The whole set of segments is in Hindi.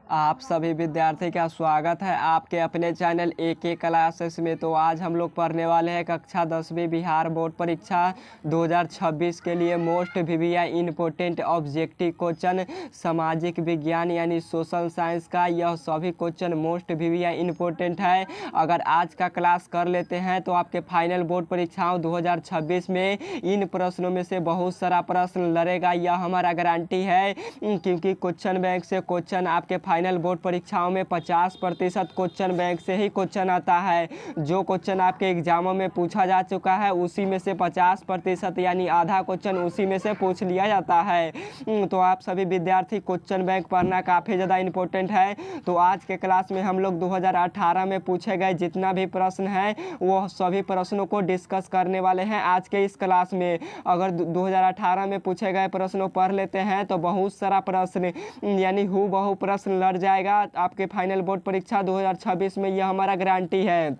आप सभी विद्यार्थी का स्वागत है आपके अपने चैनल AK क्लासेस में। तो आज हम लोग पढ़ने वाले हैं कक्षा 10वीं बिहार बोर्ड परीक्षा 2026 के लिए most VVI important objective question सामाजिक विज्ञान यानी सोशल साइंस का। यह सभी क्वेश्चन मोस्ट VVI इम्पोर्टेंट है। अगर आज का क्लास कर लेते हैं तो आपके फाइनल बोर्ड परीक्षाओं 2026 में इन प्रश्नों में से बहुत सारा प्रश्न लड़ेगा, यह हमारा गारंटी है। क्योंकि क्वेश्चन बैंक से क्वेश्चन आपके फाइनल बोर्ड परीक्षाओं में 50% क्वेश्चन बैंक से ही क्वेश्चन आता है। जो क्वेश्चन आपके एग्जामों में पूछा जा चुका है उसी में से 50% यानी आधा क्वेश्चन उसी में से पूछ लिया जाता है। तो आप सभी विद्यार्थी क्वेश्चन बैंक पढ़ना काफ़ी ज़्यादा इम्पोर्टेंट है। तो आज के क्लास में हम लोग 2018 में पूछे गए जितना भी प्रश्न है वो सभी प्रश्नों को डिस्कस करने वाले हैं आज के इस क्लास में। अगर 2018 में पूछे गए प्रश्नों पढ़ लेते हैं तो बहुत सारा प्रश्न यानी हूबहू प्रश्न लड़ जाएगा आपके फाइनल बोर्ड परीक्षा 2026 में, यह हमारा गारंटी है।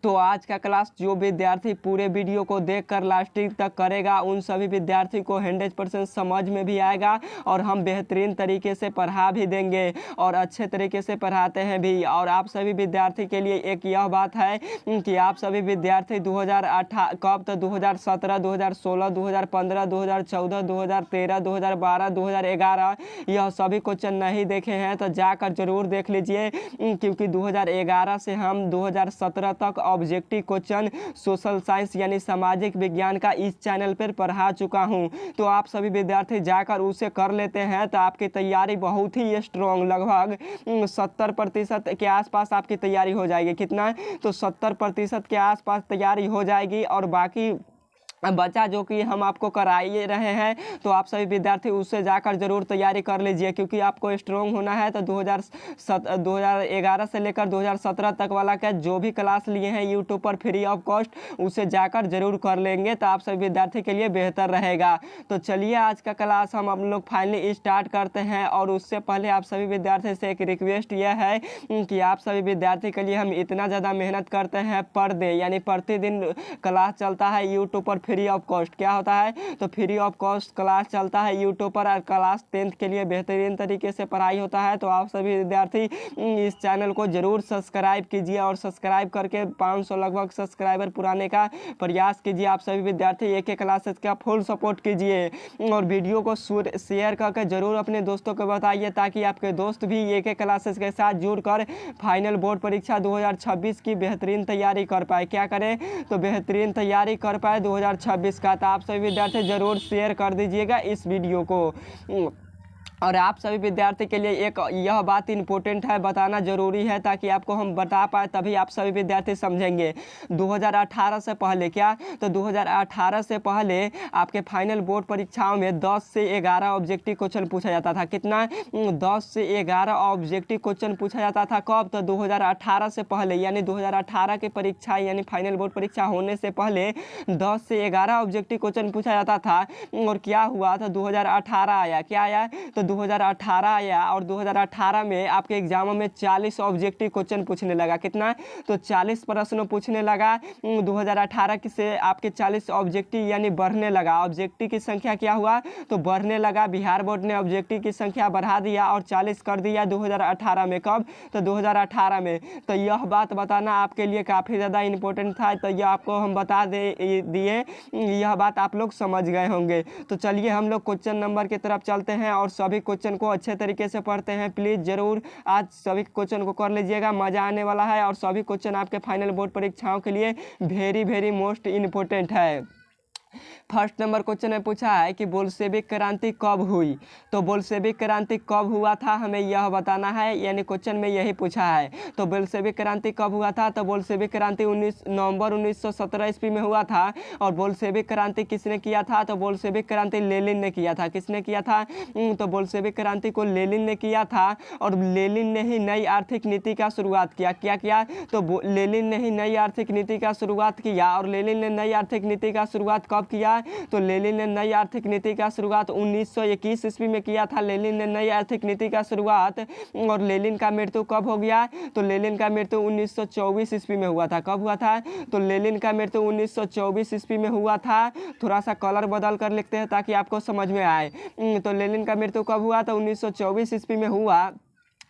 तो आज का क्लास जो विद्यार्थी पूरे वीडियो को देखकर लास्टिंग तक करेगा उन सभी विद्यार्थी को 100% समझ में भी आएगा और हम बेहतरीन तरीके से पढ़ा भी देंगे और अच्छे तरीके से पढ़ाते हैं भी। और आप सभी विद्यार्थी के लिए एक यह बात है कि आप सभी विद्यार्थी 2018 कब तो 2017, 2016, 2015, 2014, 2013, 2012, 2011 यह सभी क्वेश्चन नहीं देखे हैं तो जाकर जरूर देख लीजिए। क्योंकि 2011 से हम 2017 तक ऑब्जेक्टिव क्वेश्चन सोशल साइंस यानी सामाजिक विज्ञान का इस चैनल पर पढ़ा चुका हूं। तो आप सभी विद्यार्थी जाकर उसे कर लेते हैं तो आपकी तैयारी बहुत ही स्ट्रॉन्ग, लगभग 70% के आसपास आपकी तैयारी हो जाएगी। कितना? तो 70% के आसपास तैयारी हो जाएगी। और बाकी बचा जो कि हम आपको कराइए रहे हैं तो आप सभी विद्यार्थी उससे जाकर जरूर तैयारी कर लीजिए। क्योंकि आपको स्ट्रॉन्ग होना है तो 2011 से लेकर 2017 तक वाला का जो भी क्लास लिए हैं यूट्यूब पर फ्री ऑफ कॉस्ट उसे जाकर जरूर कर लेंगे तो आप सभी विद्यार्थी के लिए बेहतर रहेगा। तो चलिए आज का क्लास हम लोग फाइनली स्टार्ट करते हैं। और उससे पहले आप सभी विद्यार्थी से एक रिक्वेस्ट यह है कि आप सभी विद्यार्थी के लिए हम इतना ज़्यादा मेहनत करते हैं पर डे यानी प्रतिदिन क्लास चलता है यूट्यूब पर फ्री ऑफ कॉस्ट। क्या होता है? तो फ्री ऑफ कॉस्ट क्लास चलता है यूट्यूब पर और क्लास 10th के लिए बेहतरीन तरीके से पढ़ाई होता है। तो आप सभी विद्यार्थी इस चैनल को जरूर सब्सक्राइब कीजिए और सब्सक्राइब करके 500 लगभग सब्सक्राइबर पुराने का प्रयास कीजिए। आप सभी विद्यार्थी AK क्लासेस का फुल सपोर्ट कीजिए और वीडियो को शेयर करके जरूर अपने दोस्तों को बताइए ताकि आपके दोस्त भी AK क्लासेस के साथ जुड़कर फाइनल बोर्ड परीक्षा 2026 की बेहतरीन तैयारी कर पाए। क्या करें? तो बेहतरीन तैयारी कर पाए 2026 का। तो आप सभी विद्यार्थी जरूर शेयर कर दीजिएगा इस वीडियो को। और आप सभी विद्यार्थी के लिए एक यह बात इम्पोर्टेंट है, बताना जरूरी है ताकि आपको हम बता पाए तभी आप सभी विद्यार्थी समझेंगे। 2018 से पहले क्या? तो 2018 से पहले आपके फाइनल बोर्ड परीक्षाओं में 10 से 11 ऑब्जेक्टिव क्वेश्चन पूछा जाता था। कितना? 10 से 11 ऑब्जेक्टिव क्वेश्चन पूछा जाता था। कब? तो 2018 से पहले यानी 2018 की परीक्षा यानी फाइनल बोर्ड परीक्षा होने से पहले 10 से 11 ऑब्जेक्टिव क्वेश्चन पूछा जाता था। और क्या हुआ था? 2018 आया। क्या आया? तो 2018 आया और 2018 में आपके एग्जामों में 40 ऑब्जेक्टिव क्वेश्चन पूछने लगा। कितना? तो 40 प्रश्न पूछने लगा 2018 की से आपके 40 ऑब्जेक्टिव यानी बढ़ने लगा। ऑब्जेक्टिव की संख्या क्या हुआ? तो बढ़ने लगा। बिहार बोर्ड ने ऑब्जेक्टिव की संख्या बढ़ा दिया और 40 कर दिया 2018 में। कब? तो 2018 में। तो यह बात बताना आपके लिए काफ़ी ज़्यादा इम्पोर्टेंट था तो यह आपको हम बता दिए, यह बात आप लोग समझ गए होंगे। तो चलिए हम लोग क्वेश्चन नंबर की तरफ चलते हैं और सभी क्वेश्चन को अच्छे तरीके से पढ़ते हैं। प्लीज़ ज़रूर आज सभी क्वेश्चन को कर लीजिएगा, मज़ा आने वाला है। और सभी क्वेश्चन आपके फाइनल बोर्ड परीक्षाओं के लिए वेरी मोस्ट इम्पोर्टेंट है। फर्स्ट नंबर क्वेश्चन में पूछा है कि बोल्शेविक क्रांति कब हुई? तो बोल्शेविक क्रांति कब हुआ था हमें यह बताना है, यानी क्वेश्चन में यही पूछा है। तो बोल्शेविक क्रांति कब हुआ था? तो बोल्शेविक क्रांति 19 नवंबर 1917 ईस्वी में हुआ था। और बोल्शेविक क्रांति किसने किया था? तो बोल्शेविक क्रांति लेनिन ने किया था। किसने किया था? तो बोल्शेविक क्रांति को लेनिन ने किया था। और लेनिन ने ही नई आर्थिक नीति का शुरुआत किया। क्या किया? तो लेनिन ने ही नई आर्थिक नीति का शुरुआत किया। और लेनिन ने नई आर्थिक नीति का शुरुआत कब किया? तो लेनिन ने नई आर्थिक नीति का शुरुआत 1921 ईस्वी में किया था। लेनिन ने नई आर्थिक नीति का शुरुआत। और लेनिन का मृत्यु कब हो गया? तो लेनिन का मृत्यु 1924 ईस्वी में हुआ था। कब हुआ था? तो लेनिन का मृत्यु 1924 ईस्वी में हुआ था। थोड़ा सा कलर बदल कर लिखते हैं ताकि आपको समझ में आए। तो लेनिन का मृत्यु कब हुआ? तो 1924 ईस्वी में हुआ।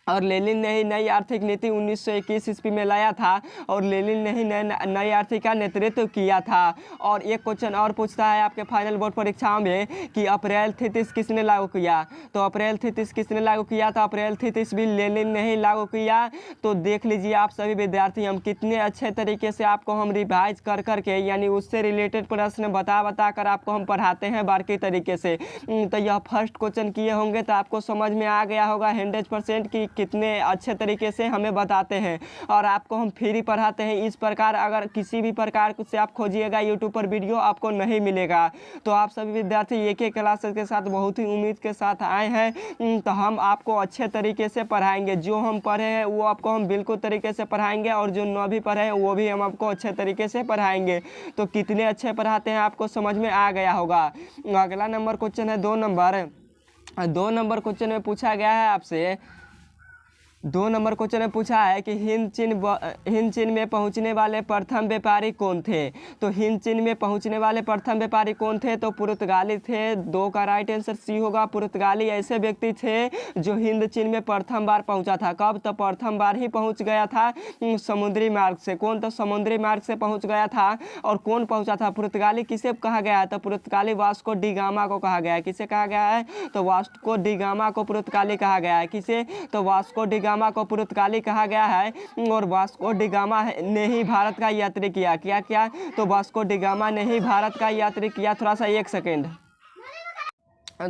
और लेनिन ने ही नई आर्थिक नीति 1921 ईस्वी में लाया था और लेनिन ने ही नई आर्थिक का नेतृत्व किया था। और एक क्वेश्चन और पूछता है आपके फाइनल बोर्ड परीक्षाओं में कि अप्रैल 33 किसने लागू किया। तो अप्रैल 33 किसने लागू किया, तो अप्रैल 33 भी लेनिन ने ही लागू किया। तो देख लीजिए आप सभी विद्यार्थी, हम कितने अच्छे तरीके से आपको हम रिवाइज कर करके यानी उससे रिलेटेड प्रश्न बता कर आपको हम पढ़ाते हैं बारीकी तरीके से। तो यह फर्स्ट क्वेश्चन किए होंगे तो आपको समझ में आ गया होगा 100% की कितने अच्छे तरीके से हमें बताते हैं और आपको हम फ्री पढ़ाते हैं। इस प्रकार अगर किसी भी प्रकार से आप खोजिएगा यूट्यूब पर वीडियो आपको नहीं मिलेगा। तो आप सभी विद्यार्थी एक एक क्लासेस के साथ बहुत ही उम्मीद के साथ आए हैं। तो हम आपको अच्छे तरीके से पढ़ाएंगे, जो हम पढ़े हैं वो आपको हम बिल्कुल तरीके से पढ़ाएंगे और जो न भी पढ़े हैं वो भी हम आपको अच्छे तरीके से पढ़ाएंगे। तो कितने अच्छे पढ़ाते हैं आपको समझ में आ गया होगा। अगला नंबर क्वेश्चन है 2 नंबर क्वेश्चन में पूछा गया है आपसे 2 नंबर क्वेश्चन में पूछा है कि हिंद चीन में पहुंचने वाले प्रथम व्यापारी कौन थे। तो हिंद चीन में पहुंचने वाले प्रथम व्यापारी कौन थे, तो पुर्तगाली थे। 2 का राइट आंसर सी होगा। पुर्तगाली ऐसे व्यक्ति थे जो हिंद चीन में प्रथम बार पहुंचा था। कब, तो प्रथम बार ही पहुंच गया था समुद्री मार्ग से। कौन, तो समुद्री मार्ग से पहुंच गया था। और कौन पहुंचा था, पुर्तगाली किसे कहा गया है, तो पुर्तगाली वास्को डी गामा को कहा गया है। किसे कहा गया है, तो वास्को डी गामा को पुर्तगाली कहा गया है। किसे, तो वास्को डी गामा को पुर्तगाली कहा गया है। और वास्को डी गामा ने ही भारत का यात्री किया। क्या, तो वास्को डी गामा ने ही भारत का यात्री किया। थोड़ा सा 1 सेकेंड।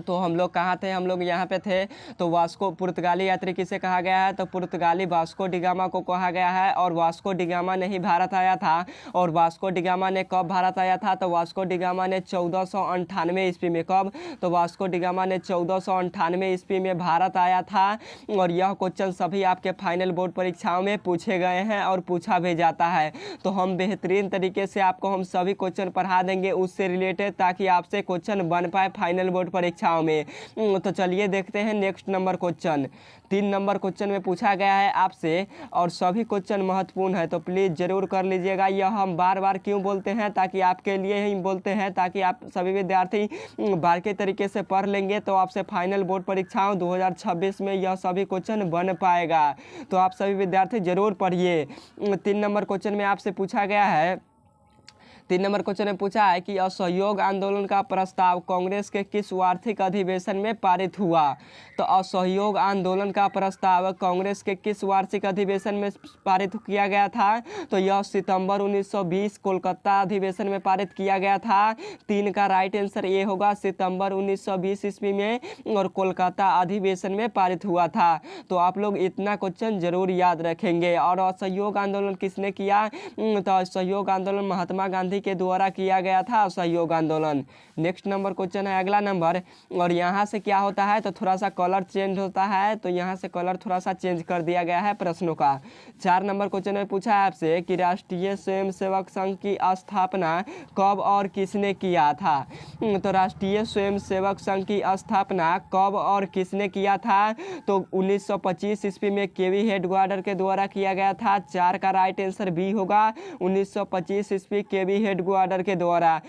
तो हम लोग कहाँ थे, हम लोग यहाँ पे थे। तो वास्को पुर्तगाली यात्री किसे कहा गया है, तो पुर्तगाली वास्को डी गामा को कहा गया है। और वास्को डी गामा ने ही भारत आया था। और वास्को डी गामा ने कब भारत आया था, तो वास्को डी गामा ने 1498 ईस्वी में। कब, तो वास्को डी गामा ने 1498 ईस्वी में भारत आया था। और यह क्वेश्चन सभी आपके फाइनल बोर्ड परीक्षाओं में पूछे गए हैं और पूछा भी जाता है। तो हम बेहतरीन तरीके से आपको हम सभी क्वेश्चन पढ़ा देंगे उससे रिलेटेड, ताकि आपसे क्वेश्चन बन पाए फाइनल बोर्ड परीक्षाओं में। तो चलिए देखते हैं next number question. 3 number question में पूछा गया है आपसे और सभी क्वेश्चन महत्वपूर्ण है, तो प्लीज़ जरूर कर लीजिएगा। यह हम बार बार क्यों बोलते हैं, ताकि आपके लिए ही बोलते हैं, ताकि आप सभी विद्यार्थी बारीकी तरीके से पढ़ लेंगे तो आपसे फाइनल बोर्ड परीक्षाओं 2026 में यह सभी क्वेश्चन बन पाएगा। तो आप सभी विद्यार्थी जरूर पढ़िए। 3 नंबर क्वेश्चन में आपसे पूछा गया है 3 नंबर क्वेश्चन में पूछा है कि असहयोग आंदोलन का प्रस्ताव कांग्रेस के किस वार्षिक अधिवेशन में पारित हुआ। तो असहयोग आंदोलन का प्रस्ताव कांग्रेस के किस वार्षिक अधिवेशन में पारित किया गया था, तो यह सितंबर 1920 कोलकाता अधिवेशन में पारित किया गया था। 3 का राइट आंसर ये होगा, सितंबर 1920 ईस्वी में और कोलकाता अधिवेशन में पारित हुआ था। तो आप लोग इतना क्वेश्चन जरूर याद रखेंगे। और असहयोग आंदोलन किसने किया, तो असहयोग आंदोलन महात्मा गांधी के द्वारा किया गया था असहयोग आंदोलन। नेक्स्ट नंबर क्वेश्चन है अगला नंबर। और यहाँ से क्या होता है, तो थोड़ा सा कलर चेंज होता है, तो यहाँ से कलर थोड़ा सा चेंज कर दिया गया है प्रश्नों का। 4 नंबर क्वेश्चन में पूछा है आपसे कि राष्ट्रीय स्वयंसेवक संघ की स्थापना कब और किसने किया था। तो राष्ट्रीय स्वयंसेवक संघ की स्थापना कब और किसने किया था, तो 1925 ईस्वी में केवी हेडक्वार्टर के द्वारा किया गया था। 4 का राइट आंसर बी होगा, 1925 ईस्वी केवी हेडक्वार्टर के द्वारा।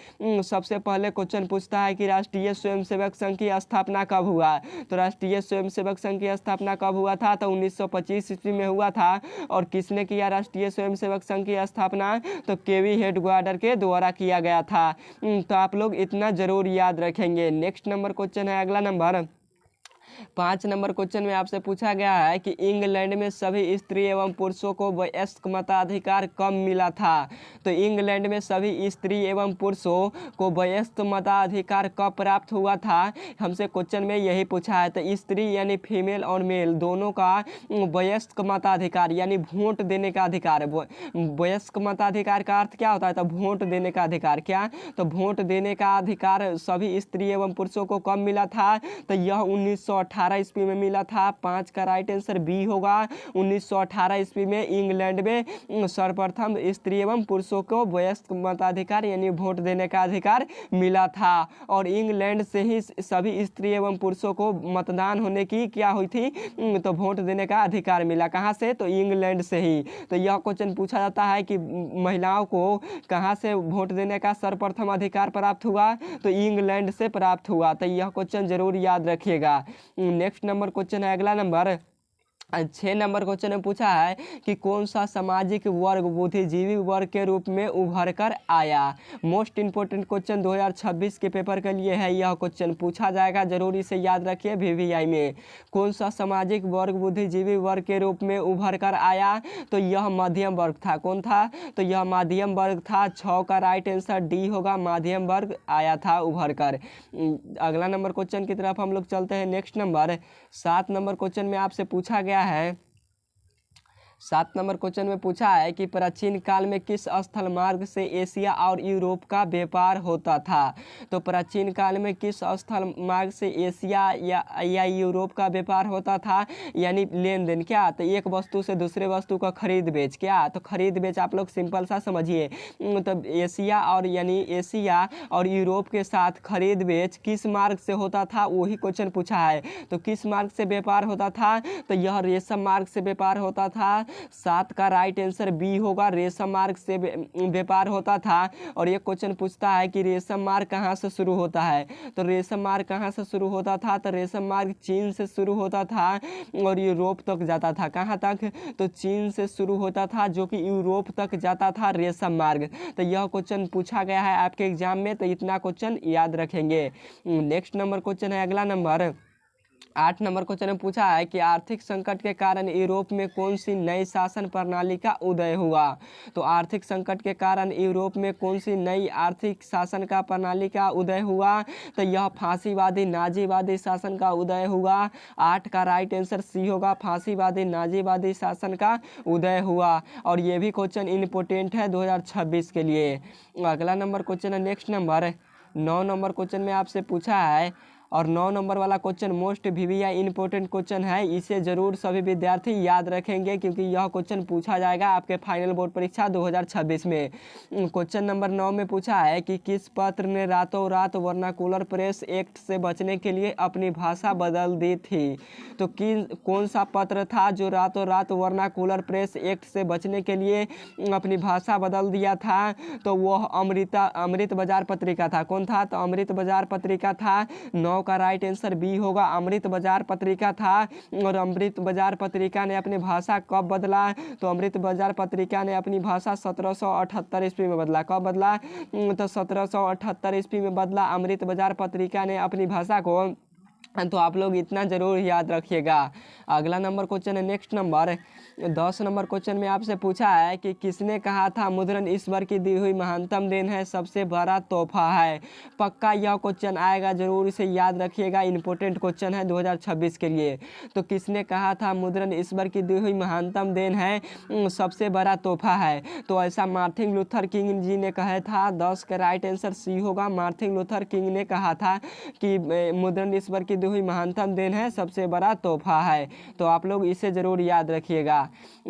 सबसे पहले क्वेश्चन पूछता है कि राष्ट्रीय स्वयंसेवक संघ की स्थापना कब हुआ। तो राष्ट्रीय स्वयंसेवक संघ की स्थापना कब हुआ था, तो 1925 ईस्वी में हुआ था। और किसने किया राष्ट्रीय स्वयंसेवक संघ की स्थापना, तो केवी हेडक्वार्टर के द्वारा किया गया था। तो आप लोग इतना जरूर याद रखेंगे। नेक्स्ट नंबर क्वेश्चन है अगला नंबर। 5 नंबर क्वेश्चन में आपसे पूछा गया है कि इंग्लैंड में सभी स्त्री एवं पुरुषों को वयस्क मताधिकार कब मिला था। तो इंग्लैंड में सभी स्त्री एवं पुरुषों को वयस्क मताधिकार कब प्राप्त हुआ था, हमसे क्वेश्चन में यही पूछा है। तो स्त्री यानी फीमेल और मेल दोनों का वयस्क मताधिकार यानी वोट देने का अधिकार। वयस्क मताधिकार का अर्थ क्या होता है, तो वोट देने का अधिकार। क्या, तो वोट देने का अधिकार सभी स्त्री एवं पुरुषों को कब मिला था, तो यह 1918 ईस्वी में मिला था। 5 का राइट आंसर बी होगा, 1918 ईस्वी में इंग्लैंड में सर्वप्रथम स्त्री एवं पुरुषों को वयस्क मताधिकार यानी वोट देने का अधिकार मिला था। और इंग्लैंड से ही सभी स्त्री एवं पुरुषों को मतदान होने की क्या हुई थी, तो वोट देने का अधिकार मिला। कहाँ से, तो इंग्लैंड से ही। तो यह क्वेश्चन पूछा जाता है कि महिलाओं को कहाँ से वोट देने का सर्वप्रथम अधिकार प्राप्त हुआ, तो इंग्लैंड से प्राप्त हुआ। तो यह क्वेश्चन जरूर याद रखिएगा। नेक्स्ट नंबर क्वेश्चन है अगला नंबर। छः नंबर क्वेश्चन में पूछा है कि कौन सा सामाजिक वर्ग बुद्धिजीवी वर्ग के रूप में उभर कर आया। मोस्ट इंपोर्टेंट क्वेश्चन 2026 के पेपर के लिए है, यह क्वेश्चन पूछा जाएगा, जरूर इसे याद रखिए VVI में। कौन सा सामाजिक वर्ग बुद्धिजीवी वर्ग के रूप में उभर कर आया, तो यह मध्यम वर्ग था। कौन था, तो यह मध्यम वर्ग था। 6 का राइट आंसर डी होगा, मध्यम वर्ग आया था उभर कर। अगला नंबर क्वेश्चन की तरफ हम लोग चलते हैं। नेक्स्ट नंबर 7 नंबर क्वेश्चन में आपसे पूछा गया है, 7 नंबर क्वेश्चन में पूछा है कि प्राचीन काल में किस स्थल मार्ग से एशिया और यूरोप का व्यापार होता था। तो प्राचीन काल में किस स्थल मार्ग से एशिया या यूरोप का व्यापार होता था, यानी लेन देन। क्या, तो एक वस्तु से दूसरे वस्तु का खरीद बेच। क्या, तो खरीद बेच आप लोग सिंपल सा समझिए। तो एशिया और यूरोप के साथ खरीद बेच किस मार्ग से होता था, वही क्वेश्चन पूछा है। तो किस मार्ग से व्यापार होता था, तो यह रेशम मार्ग से व्यापार होता था। 7 का राइट आंसर बी होगा, रेशम मार्ग से व्यापार होता था। और ये क्वेश्चन पूछता है कि रेशम मार्ग कहाँ से शुरू होता है। तो रेशम मार्ग कहाँ से शुरू होता था, तो रेशम मार्ग चीन से शुरू होता था और यूरोप तक जाता था। कहाँ तक, तो चीन से शुरू होता था, जो कि यूरोप तक जाता था रेशम मार्ग। तो यह क्वेश्चन पूछा गया है आपके एग्जाम में, तो इतना क्वेश्चन याद रखेंगे। नेक्स्ट नंबर क्वेश्चन है, अगला नंबर 8 नंबर क्वेश्चन में पूछा है कि आर्थिक संकट के कारण यूरोप में कौन सी नई शासन प्रणाली का उदय हुआ। तो आर्थिक संकट के कारण यूरोप में कौन सी नई आर्थिक शासन का प्रणाली का उदय हुआ, तो यह फांसीवादी नाजीवादी शासन का उदय हुआ। 8 का राइट आंसर सी होगा, फांसीवादी नाजीवादी शासन का उदय हुआ। और ये भी क्वेश्चन इम्पोर्टेंट है 2026 के लिए। अगला नंबर क्वेश्चन है, नेक्स्ट नंबर 9 नंबर क्वेश्चन में आपसे पूछा है, और 9 नंबर वाला question most VVI important question है। इसे जरूर सभी विद्यार्थी याद रखेंगे, क्योंकि यह क्वेश्चन पूछा जाएगा आपके फाइनल बोर्ड परीक्षा 2026 में। क्वेश्चन नंबर 9 में पूछा है कि किस पत्र ने रातों रात वर्नाकुलर प्रेस एक्ट से बचने के लिए अपनी भाषा बदल दी थी। तो कौन सा पत्र था जो रातों रात वर्नाकुलर प्रेस एक्ट से बचने के लिए अपनी भाषा बदल दिया था, तो वह अमृत बाजार पत्रिका था। कौन था, तो अमृत बाजार पत्रिका था। 9 का राइट आंसर बी होगा, अमृत बाजार पत्रिका था। और अमृत बाजार पत्रिका ने अपनी भाषा कब बदला, तो अमृत बाजार पत्रिका ने अपनी भाषा 1778 ईस्वी में बदला। कब बदला, तो 1778 ईस्वी में बदला अमृत बाजार पत्रिका ने अपनी भाषा को। तो आप लोग इतना जरूर याद रखिएगा। अगला नंबर क्वेश्चन है, नेक्स्ट नंबर 10 नंबर क्वेश्चन में आपसे पूछा है कि किसने कहा था मुद्रण ईश्वर की दी हुई महानतम देन है, सबसे बड़ा तोहफा है। पक्का यह क्वेश्चन आएगा, जरूर इसे याद रखिएगा, इंपॉर्टेंट क्वेश्चन है 2026 के लिए। तो किसने कहा था मुद्रण ईश्वर की दी हुई महानतम देन है, सबसे बड़ा तोहफा है। तो ऐसा मार्टिन लूथर किंग जी ने कहा था। 10 का राइट आंसर सी होगा, मार्टिन लूथर किंग ने कहा था कि मुद्रण ईश्वर की दी हुई महानतम देन है, सबसे बड़ा तोहफा है। तो आप लोग इसे जरूर याद रखिएगा।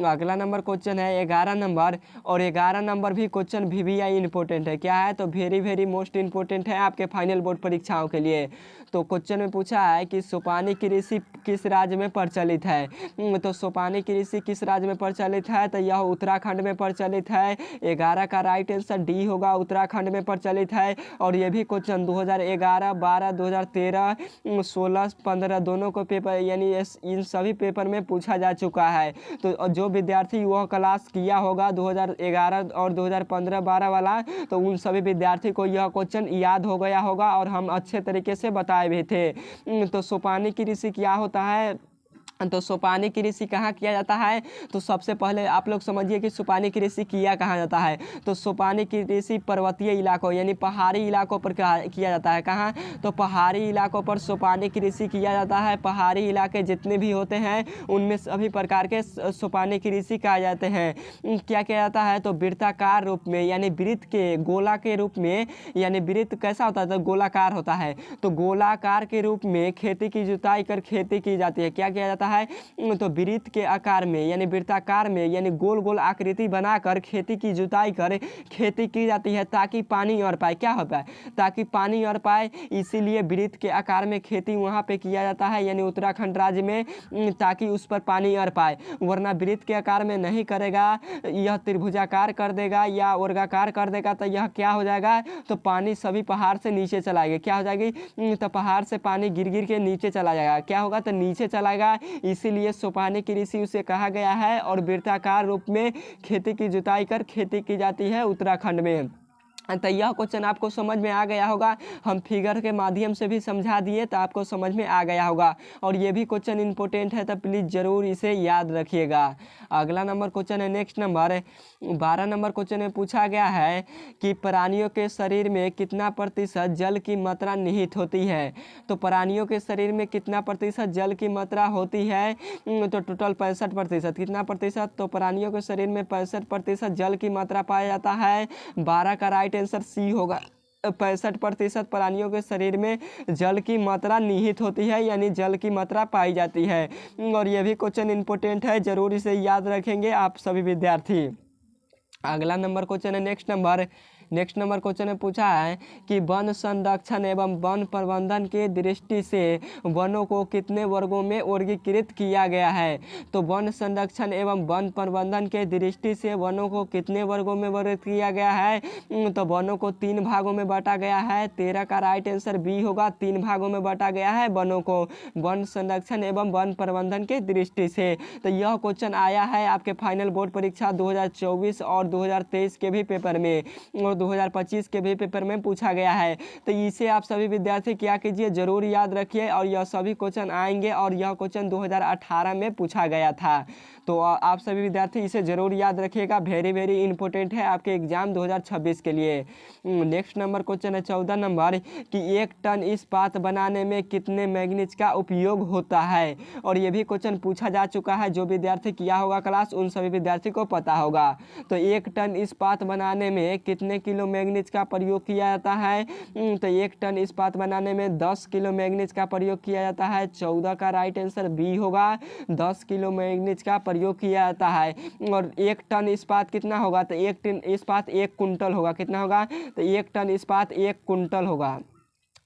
अगला नंबर क्वेश्चन है 11 नंबर, और 11 नंबर भी क्वेश्चन VVI इंपॉर्टेंट है। क्या है, तो वेरी मोस्ट इंपॉर्टेंट है आपके फाइनल बोर्ड परीक्षाओं के लिए। तो क्वेश्चन में पूछा है कि सोपानी कृषि किस राज्य में प्रचलित है। तो सोपानी कृषि किस राज्य में प्रचलित है, तो यह उत्तराखंड में प्रचलित है। 11 का राइट आंसर डी होगा, उत्तराखंड में प्रचलित है। और ये भी क्वेश्चन 2011, 12, 2013, 16, 15 दोनों को पेपर, यानी इन सभी पेपर में पूछा जा चुका है। तो जो विद्यार्थी वह क्लास किया होगा 2011 और 2015-12 वाला, तो उन सभी विद्यार्थी को यह क्वेश्चन याद हो गया होगा, और हम अच्छे तरीके से बताए भी थे। तो सोपानी कृषि क्या होता है, तो सोपानी कृषि कहाँ किया जाता है, तो सबसे पहले आप लोग समझिए कि सोपानी कृषि किया कहाँ जाता है। तो सोपानी कृषि पर्वतीय इलाकों यानी पहाड़ी इलाकों पर किया जाता है। कहाँ, तो पहाड़ी इलाकों पर सोपानी कृषि किया जाता है। पहाड़ी इलाके जितने भी होते हैं उनमें सभी प्रकार के सोपानी कृषि किए जाते हैं। क्या किया जाता है, तो वृत्ताकार रूप में, यानी वृत्त के गोला के रूप में, यानी वृत्त कैसा होता है, तो गोलाकार होता है। तो गोलाकार के रूप में खेती की जुताई कर खेती की जाती है। क्या किया जाता है, तो वृत्त के आकार में यानी वृत्ताकार में, यानी गोल गोल आकृति बनाकर खेती की जुताई कर खेती की जाती है, ताकि पानी और पाए। क्या होता है, ताकि पानी और पाए, इसीलिए वृत्त के आकार में खेती वहाँ पे किया जाता है, यानी उत्तराखंड राज्य में, ताकि उस पर पानी और पाए। वरना वृत्त के आकार में नहीं करेगा, यह त्रिभुजाकार कर देगा या वर्गाकार कर देगा, तो यह क्या हो जाएगा, तो पानी सभी पहाड़ से नीचे चला गया। क्या हो जाएगी, तो पहाड़ से पानी गिर गिर के नीचे चला जाएगा। क्या होगा, तो नीचे चलाएगा, इसीलिए सोपानी की ऋषि उसे कहा गया है। और वृत्ताकार रूप में खेती की जुताई कर खेती की जाती है उत्तराखंड में। तो यह क्वेश्चन आपको समझ में आ गया होगा, हम फिगर के माध्यम से भी समझा दिए तो आपको समझ में आ गया होगा। और ये भी क्वेश्चन इंपॉर्टेंट है तो प्लीज़ ज़रूर इसे याद रखिएगा। अगला नंबर क्वेश्चन है, नेक्स्ट नंबर 12 नंबर क्वेश्चन में पूछा गया है कि प्राणियों के शरीर में कितना प्रतिशत जल की मात्रा निहित होती है। तो प्राणियों के शरीर में कितना प्रतिशत जल की मात्रा होती है, तो टोटल 65%। कितना प्रतिशत, तो प्राणियों के शरीर में 65% जल की मात्रा पाया जाता है। 12 का राइट आंसर सी होगा। 65% प्राणियों के शरीर में जल की मात्रा निहित होती है, यानी जल की मात्रा पाई जाती है। और यह भी क्वेश्चन इंपॉर्टेंट है, जरूर इसे याद रखेंगे आप सभी विद्यार्थी। अगला नंबर क्वेश्चन है, नेक्स्ट नंबर क्वेश्चन में पूछा है कि वन संरक्षण एवं वन प्रबंधन की दृष्टि से वनों को कितने वर्गों में वर्गीकृत किया गया है। तो वन संरक्षण एवं वन प्रबंधन के दृष्टि से वनों को कितने वर्गों में वर्गीकृत किया गया है, तो वनों को 3 भागों में बांटा गया है। 13 का राइट आंसर बी होगा। 3 भागों में बांटा गया है वनों को वन संरक्षण एवं वन प्रबंधन के दृष्टि से। तो यह क्वेश्चन आया है आपके फाइनल बोर्ड परीक्षा 2024 और 2023 के भी पेपर में, और 2025 के भी पेपर में पूछा गया है। तो इसे आप सभी विद्यार्थी क्या कीजिए, जरूर याद रखिए। और यह सभी क्वेश्चन आएंगे, और यह क्वेश्चन 2018 में पूछा गया था। तो आप सभी विद्यार्थी इसे जरूर याद रखिएगा, वेरी इंपॉर्टेंट है आपके एग्जाम 2026 के लिए। नेक्स्ट नंबर क्वेश्चन है 14 नंबर कि 1 टन इस्पात बनाने में कितने मैग्नीज का उपयोग होता है। और ये भी क्वेश्चन पूछा जा चुका है, जो विद्यार्थी किया होगा क्लास उन सभी विद्यार्थी को पता होगा। तो 1 टन इस्पात बनाने में कितने किलो मैग्नीज का प्रयोग किया जाता है, तो 1 टन इस्पात बनाने में 10 किलो मैग्नीज का प्रयोग किया जाता है। 14 का राइट आंसर बी होगा। 10 किलो मैग्नीज का प्रयोग किया जाता है। और 1 टन इस्पात कितना होगा, तो 1 टन इस्पात 1 कुंटल होगा। कितना होगा, तो 1 टन इस्पात 1 कुंटल होगा।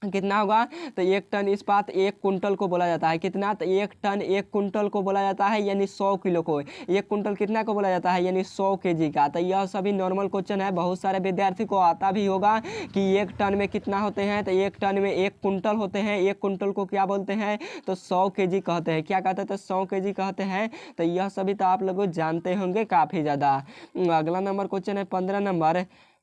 कितना होगा, तो 1 टन इस्पात 1 कुंटल को बोला जाता है। कितना, तो 1 टन 1 कुंटल को बोला जाता है, यानी 100 किलो को। 1 कुंटल कितना को बोला जाता है, यानी 100 केजी का। तो यह सभी नॉर्मल क्वेश्चन है, बहुत सारे विद्यार्थी को आता भी होगा कि 1 टन में कितना होते हैं। तो 1 टन में 1 कुंटल होते हैं। 1 कुंटल को क्या बोलते हैं, तो 100 केजी कहते हैं। क्या कहते हैं, तो 100 केजी कहते हैं। तो यह सभी तो आप लोग जानते होंगे काफ़ी ज़्यादा। अगला नंबर क्वेश्चन है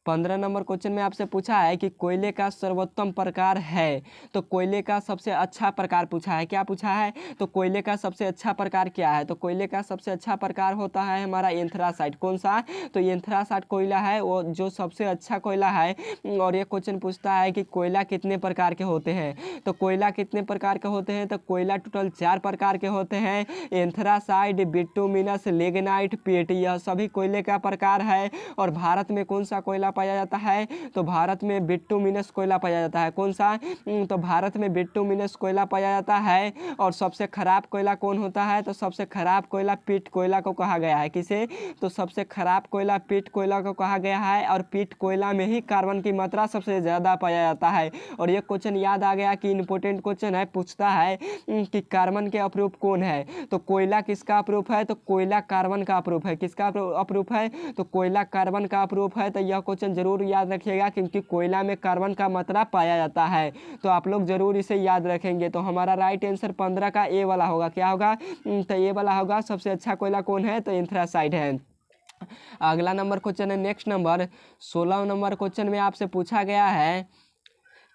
15 नंबर क्वेश्चन में आपसे पूछा है कि कोयले का सर्वोत्तम प्रकार है। तो कोयले का सबसे अच्छा प्रकार पूछा है। क्या पूछा है, तो कोयले का सबसे अच्छा प्रकार क्या है। तो कोयले का सबसे अच्छा प्रकार होता है हमारा एंथ्रासाइट। कौन सा, तो एंथ्रासाइट कोयला है वो जो सबसे अच्छा कोयला है। और ये क्वेश्चन पूछता है कि कोयला कितने प्रकार के होते हैं। तो कोयला कितने प्रकार के होते हैं, तो कोयला टोटल 4 प्रकार के होते हैं। एंथ्रासाइट, बिटुमिनस, लिग्नाइट, पीट, यह सभी कोयले का प्रकार है। और भारत में कौन सा कोयला पाया जाता है, तो भारत में बिटुमिनस कोयला पाया जाता है। कौन सा, तो भारत में बिटुमिनस कोयला पाया जाता है। और सबसे खराब कोयला कौन होता है, तो सबसे खराब कोयला पीट कोयला को कहा गया है। किसे, तो सबसे खराब कोयला पीट कोयला को कहा गया है। और पीट कोयला में ही कार्बन की मात्रा सबसे ज़्यादा पाया जाता है। और ये क्वेश्चन याद आ गया कि इंपॉर्टेंट क्वेश्चन है, पूछता है कि कार्बन के अप्रूफ कौन है। तो कोयला किसका अप्रूफ है, तो कोयला कार्बन का अप्रूफ है। किसका अप्रूफ है, तो कोयला कार्बन का अप्रूफ है। तो यह क्वेश्चन जरूर याद रखिएगा, क्योंकि कोयला में कार्बन का मात्रा पाया जाता है। तो आप लोग जरूर इसे याद रखेंगे। तो हमारा राइट आंसर 15 का ए वाला होगा। क्या होगा, तो ए वाला होगा। सबसे अच्छा कोयला कौन है, तो एंथ्रासाइट है। अगला नंबर क्वेश्चन है, नेक्स्ट नंबर 16 नंबर क्वेश्चन में आपसे पूछा गया है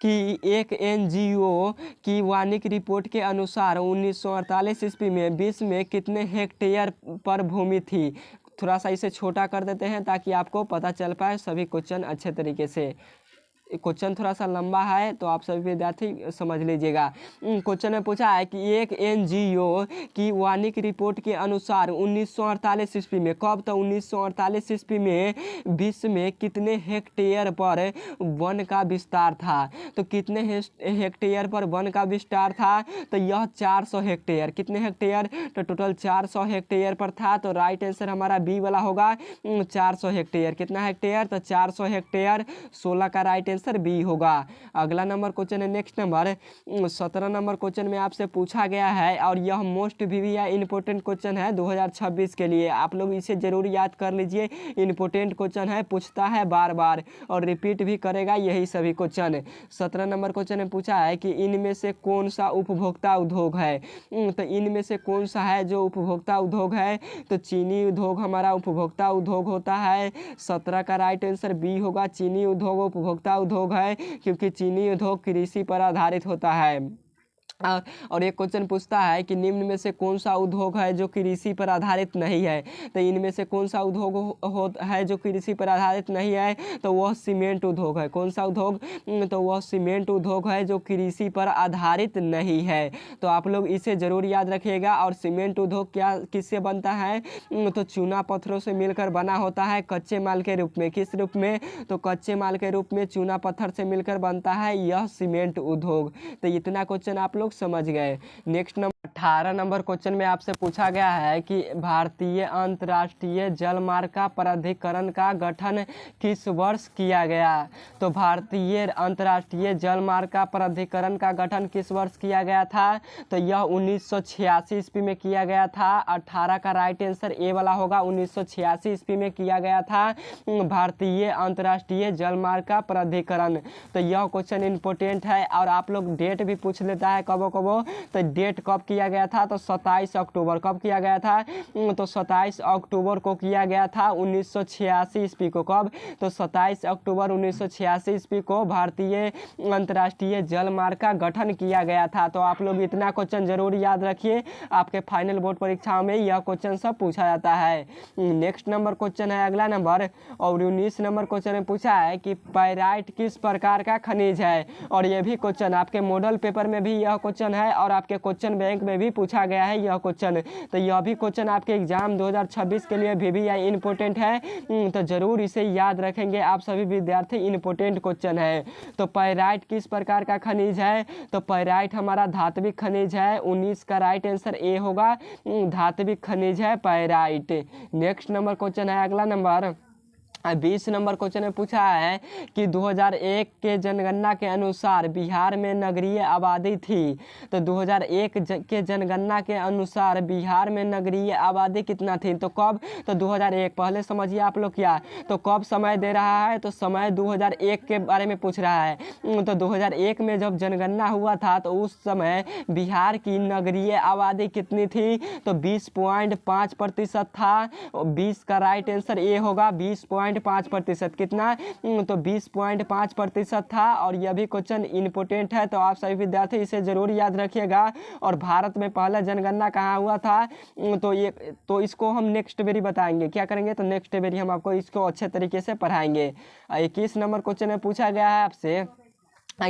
कि एक एनजीओ की वार्षिक रिपोर्ट के अनुसार 1948 ईस्वी में विश्व में कितने हेक्टेयर पर भूमि थी। थोड़ा सा इसे छोटा कर देते हैं ताकि आपको पता चल पाए सभी क्वेश्चन अच्छे तरीके से। क्वेश्चन थोड़ा सा लंबा है तो आप सभी विद्यार्थी समझ लीजिएगा। क्वेश्चन में पूछा है कि एक एनजीओ की वार्षिक रिपोर्ट के अनुसार 1948 ईस्वी में, कब, तो 1948 ईस्वी में विश्व में कितने हेक्टेयर पर वन का विस्तार था। तो कितने हेक्टेयर पर वन का विस्तार था, तो यह 400 हेक्टेयर। कितने हेक्टेयर, तो टोटल 400 हेक्टेयर पर था। तो राइट आंसर हमारा बी वाला होगा, 400 हेक्टेयर। कितना हेक्टेयर, तो 400 हेक्टेयर। 16 का राइट आंसर आंसर बी होगा। अगला नंबर क्वेश्चन है नेक्स्ट नंबर 17 नंबर क्वेश्चन में आपसे पूछा गया है और यह मोस्ट VVI इंपॉर्टेंट क्वेश्चन है 2026 के लिए। आप लोग इसे जरूर याद कर लीजिए, इंपॉर्टेंट क्वेश्चन है, पूछता है बार बार और रिपीट भी करेगा यही सभी क्वेश्चन। 17 नंबर क्वेश्चन में पूछा है कि इनमें से कौन सा उपभोक्ता उद्योग है। तो इनमें से कौन सा है जो उपभोक्ता उद्योग है, तो चीनी उद्योग हमारा उपभोक्ता उद्योग होता है। 17 का राइट आंसर बी होगा, चीनी उद्योग उपभोक्ता उद्योग है, क्योंकि चीनी उद्योग कृषि पर आधारित होता है। और एक क्वेश्चन पूछता है कि निम्न में से कौन सा उद्योग है जो कृषि पर आधारित नहीं है। तो इनमें से कौन सा उद्योग है जो कृषि पर आधारित नहीं है, तो वह सीमेंट उद्योग है। कौन सा उद्योग, तो वह सीमेंट उद्योग है जो कृषि पर आधारित नहीं है। तो आप लोग इसे जरूर याद रखिएगा। और सीमेंट उद्योग क्या किससे बनता है, तो चूना पत्थरों से मिलकर बना होता है कच्चे माल के रूप में। किस रूप में, तो कच्चे माल के रूप में चूना पत्थर से मिलकर बनता है यह सीमेंट उद्योग। तो इतना क्वेश्चन आप लोग समझ गए। नेक्स्ट नंबर 18 नंबर क्वेश्चन में आपसे पूछा गया है कि भारतीय अंतर्राष्ट्रीय जलमार्ग का प्राधिकरण का गठन किस वर्ष किया गया। तो भारतीय अंतर्राष्ट्रीय जलमार्ग का प्राधिकरण का गठन किस वर्ष किया गया था, तो यह 1986 ईस्वी में किया गया था। 18 का राइट आंसर ए वाला होगा, 1986 ईस्वी में किया गया था भारतीय अंतर्राष्ट्रीय जलमार्ग का प्राधिकरण। तो यह क्वेश्चन इंपॉर्टेंट है और आप लोग डेट भी पूछ लेता है कबो कबो। तो डेट कब किया गया था, तो 27 अक्टूबर। कब किया गया था, तो 27 अक्टूबर को किया गया था 1986 ईस्वी को। कब, तो 27 अक्टूबर 1986 ईस्वी को भारतीय अंतर्राष्ट्रीय जलमार्ग का गठन किया गया था। तो आप लोग इतना क्वेश्चन जरूर याद रखिए, आपके फाइनल बोर्ड परीक्षाओं में यह क्वेश्चन सब पूछा जाता है। नेक्स्ट नंबर क्वेश्चन है अगला नंबर, और 19 नंबर क्वेश्चन में पूछा है कि पाइराइट किस प्रकार का खनिज है। और यह भी क्वेश्चन आपके मॉडल पेपर में भी यह क्वेश्चन है और आपके क्वेश्चन बैंक में भी पूछा गया है यह क्वेश्चन। तो यह भी क्वेश्चन आपके एग्जाम 2026 के लिए VVI इंपॉर्टेंट है, तो जरूर इसे याद रखेंगे आप सभी विद्यार्थी, इंपॉर्टेंट क्वेश्चन है। तो पाइराइट किस प्रकार का खनिज है, तो पाइराइट हमारा धात्विक खनिज है। 19 का राइट आंसर ए होगा, धात्विक खनिज है पाइराइट। नेक्स्ट नंबर क्वेश्चन है अगला नंबर 20 नंबर क्वेश्चन में पूछा है कि 2001 के जनगणना के अनुसार बिहार में नगरीय आबादी थी। तो 2001 के जनगणना के अनुसार बिहार में नगरीय आबादी कितना थी, तो कब, तो 2001। पहले समझिए आप लोग क्या, तो कब समय दे रहा है, तो समय 2001 के बारे में पूछ रहा है। तो 2001 में जब जनगणना हुआ था तो उस समय बिहार की नगरीय आबादी कितनी थी, तो 20.5% था। 20 का राइट आंसर ए होगा, 20.5%। कितना, तो 20.5% था। और यह भी क्वेश्चन इंपॉर्टेंट है, तो आप सभी विद्यार्थी इसे जरूर याद रखिएगा। और भारत में पहला जनगणना कहाँ हुआ था, तो इसको हम नेक्स्ट बेरी बताएंगे। क्या करेंगे, तो नेक्स्ट बेरी हम आपको इसको अच्छे तरीके से पढ़ाएंगे। 21 नंबर क्वेश्चन में पूछा गया है आपसे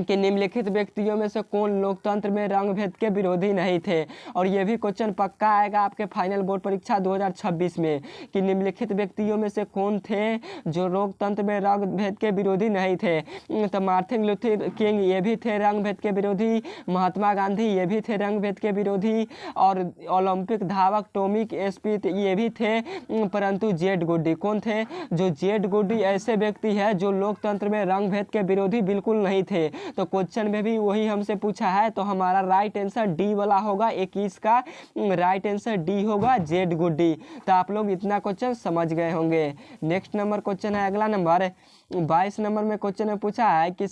कि निम्नलिखित व्यक्तियों में से कौन लोकतंत्र में रंग भेद के विरोधी नहीं थे। और यह भी क्वेश्चन पक्का आएगा आपके फाइनल बोर्ड परीक्षा 2026 में कि निम्नलिखित व्यक्तियों में से कौन थे जो लोकतंत्र में रंग भेद के विरोधी नहीं थे। तो मार्टिन लूथर किंग ये भी थे रंग भेद के विरोधी, महात्मा गांधी ये भी थे रंग भेद के विरोधी, और ओलंपिक धावक टॉमी स्मिथ ये भी थे। परंतु जेड गुडी कौन थे, जो जेड गुडी ऐसे व्यक्ति है जो लोकतंत्र में रंग भेद के विरोधी बिल्कुल नहीं थे। तो क्वेश्चन में भी वही हमसे पूछा है, तो हमारा राइट आंसर डी वाला होगा। 21 का राइट आंसर डी होगा, जेड गुडी। तो आप लोग इतना क्वेश्चन समझ गए होंगे। नेक्स्ट नंबर क्वेश्चन है अगला नंबर 22 नंबर में क्वेश्चन में पूछा है कि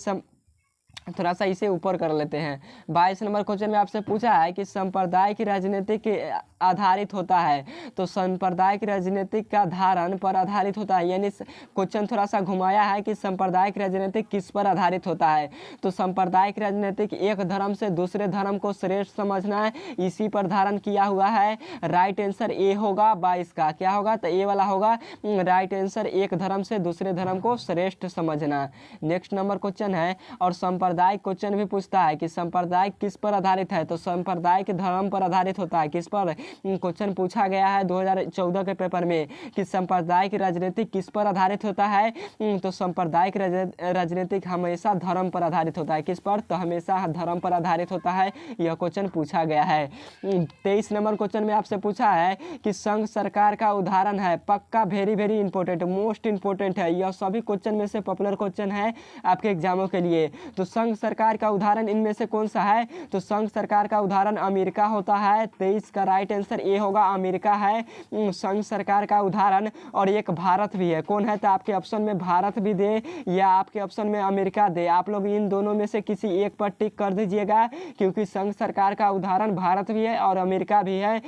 थोड़ा सा इसे ऊपर कर लेते हैं। 22 नंबर क्वेश्चन में आपसे पूछा है कि सांप्रदायिक राजनीति के आधारित होता है। तो सांप्रदायिक राजनीति का धारण पर आधारित होता है, यानी क्वेश्चन थोड़ा सा घुमाया है कि सांप्रदायिक राजनीति किस पर आधारित होता है। तो सांप्रदायिक राजनीति एक धर्म से दूसरे धर्म को श्रेष्ठ समझना है, इसी पर धारण किया हुआ है। राइट आंसर ए होगा 22 का। क्या होगा, तो ए वाला होगा राइट आंसर, एक धर्म से दूसरे धर्म को श्रेष्ठ समझना। नेक्स्ट नंबर क्वेश्चन है, और सांप्रदायिक क्वेश्चन भी पूछता है कि सांप्रदायिक किस पर आधारित है। तो सांप्रदायिक धर्म पर आधारित होता है, किस पर, क्वेश्चन पूछा गया है 2014 के पेपर में कि सांप्रदायिक राजनीति किस पर आधारित होता है। तो सांप्रदायिक राजनीतिक हमेशा धर्म पर आधारित होता है। किस पर? तो हमेशा धर्म पर आधारित होता है। यह क्वेश्चन पूछा गया है। 23 नंबर क्वेश्चन में आपसे पूछा है कि संघ सरकार का उदाहरण है। पक्का very very important, most important है। यह सभी क्वेश्चन में से पॉपुलर क्वेश्चन है आपके एग्जामों के लिए। तो संघ सरकार का उदाहरण इनमें से कौन सा है? तो संघ सरकार का उदाहरण अमेरिका होता है। 23 का राइट आंसर ए होगा, अमेरिका है संघ सरकार का उदाहरण। और एक भारत भी है। कौन है? तो आपके ऑप्शन में भारत भी दे या आपके ऑप्शन में अमेरिका दे, आप लोग इन दोनों में से किसी एक पर टिक कर दीजिएगा, क्योंकि संघ सरकार का उदाहरण भारत भी है और अमेरिका भी है।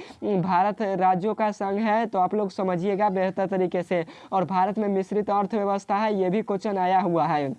भारत राज्यों का संघ है, तो आप लोग समझिएगा बेहतर तरीके से। और भारत में मिश्रित अर्थव्यवस्था है, ये भी क्वेश्चन आया हुआ है।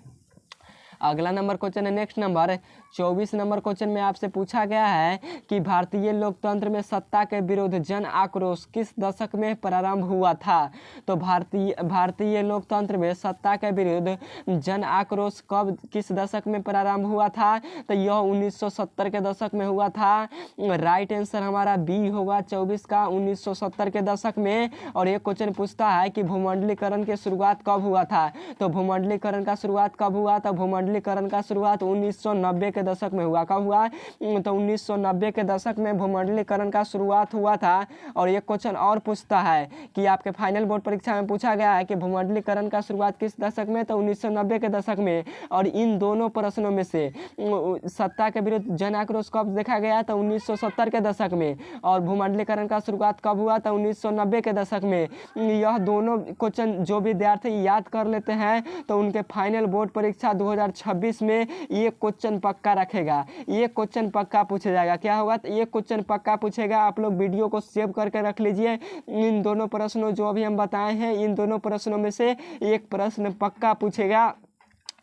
अगला नंबर क्वेश्चन है नेक्स्ट नंबर 24 नंबर क्वेश्चन में आपसे पूछा गया है कि भारतीय लोकतंत्र में सत्ता के विरुद्ध जन आक्रोश किस दशक में प्रारंभ हुआ था। तो भारतीय लोकतंत्र में सत्ता के विरुद्ध जन आक्रोश कब किस दशक में प्रारंभ हुआ था? तो यह 1970 के दशक में हुआ था। राइट आंसर हमारा बी होगा 24 का, 1970 के दशक में। और एक क्वेश्चन पूछता है कि भूमंडलीकरण की शुरुआत कब हुआ था। तो भूमंडलीकरण का शुरुआत कब हुआ? तो भूमंडलीकरण का शुरुआत 1990 के दशक में हुआ। कब हुआ? तो 1990 के दशक में भूमंडलीकरण का शुरुआत हुआ था। और एक क्वेश्चन और पूछता है कि आपके फाइनल बोर्ड परीक्षा में पूछा गया है कि भूमंडलीकरण का शुरुआत किस दशक में? तो 1990 के दशक में। और इन दोनों प्रश्नों में से सत्ता के विरुद्ध जन आक्रोश कब देखा गया? तो 1970 के दशक में। और भूमंडलीकरण का शुरुआत कब हुआ? तो 1990 के दशक में। यह दोनों क्वेश्चन जो विद्यार्थी याद कर लेते हैं तो उनके फाइनल बोर्ड परीक्षा 2026 में ये क्वेश्चन पक्का रखेगा। ये क्वेश्चन पक्का पूछा जाएगा। क्या होगा? तो ये क्वेश्चन पक्का पूछेगा। आप लोग वीडियो को सेव करके रख लीजिए। इन दोनों प्रश्नों जो अभी हम बताए हैं, इन दोनों प्रश्नों में से एक प्रश्न पक्का पूछेगा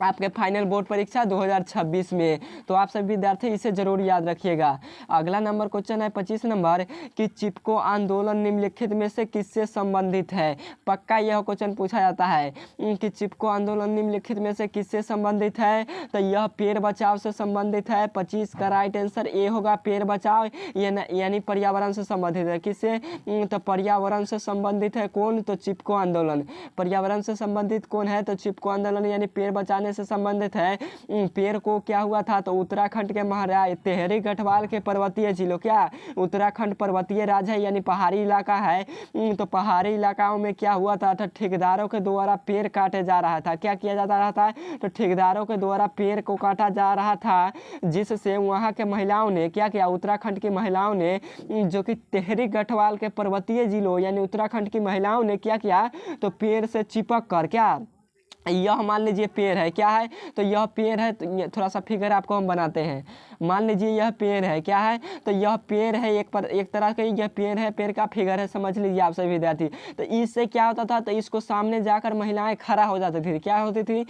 आपके फाइनल बोर्ड परीक्षा 2026 में। तो आप सभी विद्यार्थी इसे जरूर याद रखिएगा। अगला नंबर क्वेश्चन है 25 नंबर कि चिपको आंदोलन निम्नलिखित में से किससे संबंधित है। पक्का यह क्वेश्चन पूछा जाता है कि चिपको आंदोलन निम्नलिखित में से किससे संबंधित है। तो यह पेड़ बचाव से संबंधित है। 25 का राइट आंसर ए होगा, पेड़ बचाव यानी पर्यावरण से संबंधित है। किससे? तो पर्यावरण से संबंधित है। कौन? तो चिपको आंदोलन। पर्यावरण से संबंधित कौन है? तो चिपको आंदोलन यानी पेड़ बचाने से संबंधित है। पेड़ को क्या हुआ था? तो उत्तराखंड के महाराज टिहरी गढ़वाल के पर्वतीय जिलों, क्या उत्तराखंड पर्वतीय राज्य है यानी पहाड़ी इलाका है। तो पहाड़ी इलाकाओं में क्या हुआ था? तो ठेकेदारों के द्वारा पेड़ काटे जा रहा था। क्या किया जाता रहा था? तो ठेकेदारों के द्वारा पेड़ को काटा जा रहा था, जिससे वहाँ के महिलाओं ने क्या किया? उत्तराखंड की महिलाओं ने, जो कि टिहरी गढ़वाल के पर्वतीय जिलों यानी उत्तराखंड की महिलाओं ने क्या किया? तो पेड़ से चिपक कर क्या, यह मान लीजिए पेड़ है। क्या है? तो यह पेड़ है। तो थोड़ा सा फिगर आपको हम बनाते हैं। मान लीजिए यह पेड़ है। क्या है? तो यह पेड़ है, एक तरह का यह पेड़ है, पेड़ का फिगर है, समझ लीजिए आप सभी विद्यार्थी। तो इससे क्या होता था? तो इसको सामने जाकर महिलाएं खड़ा हो जाती थी। क्या होती थी?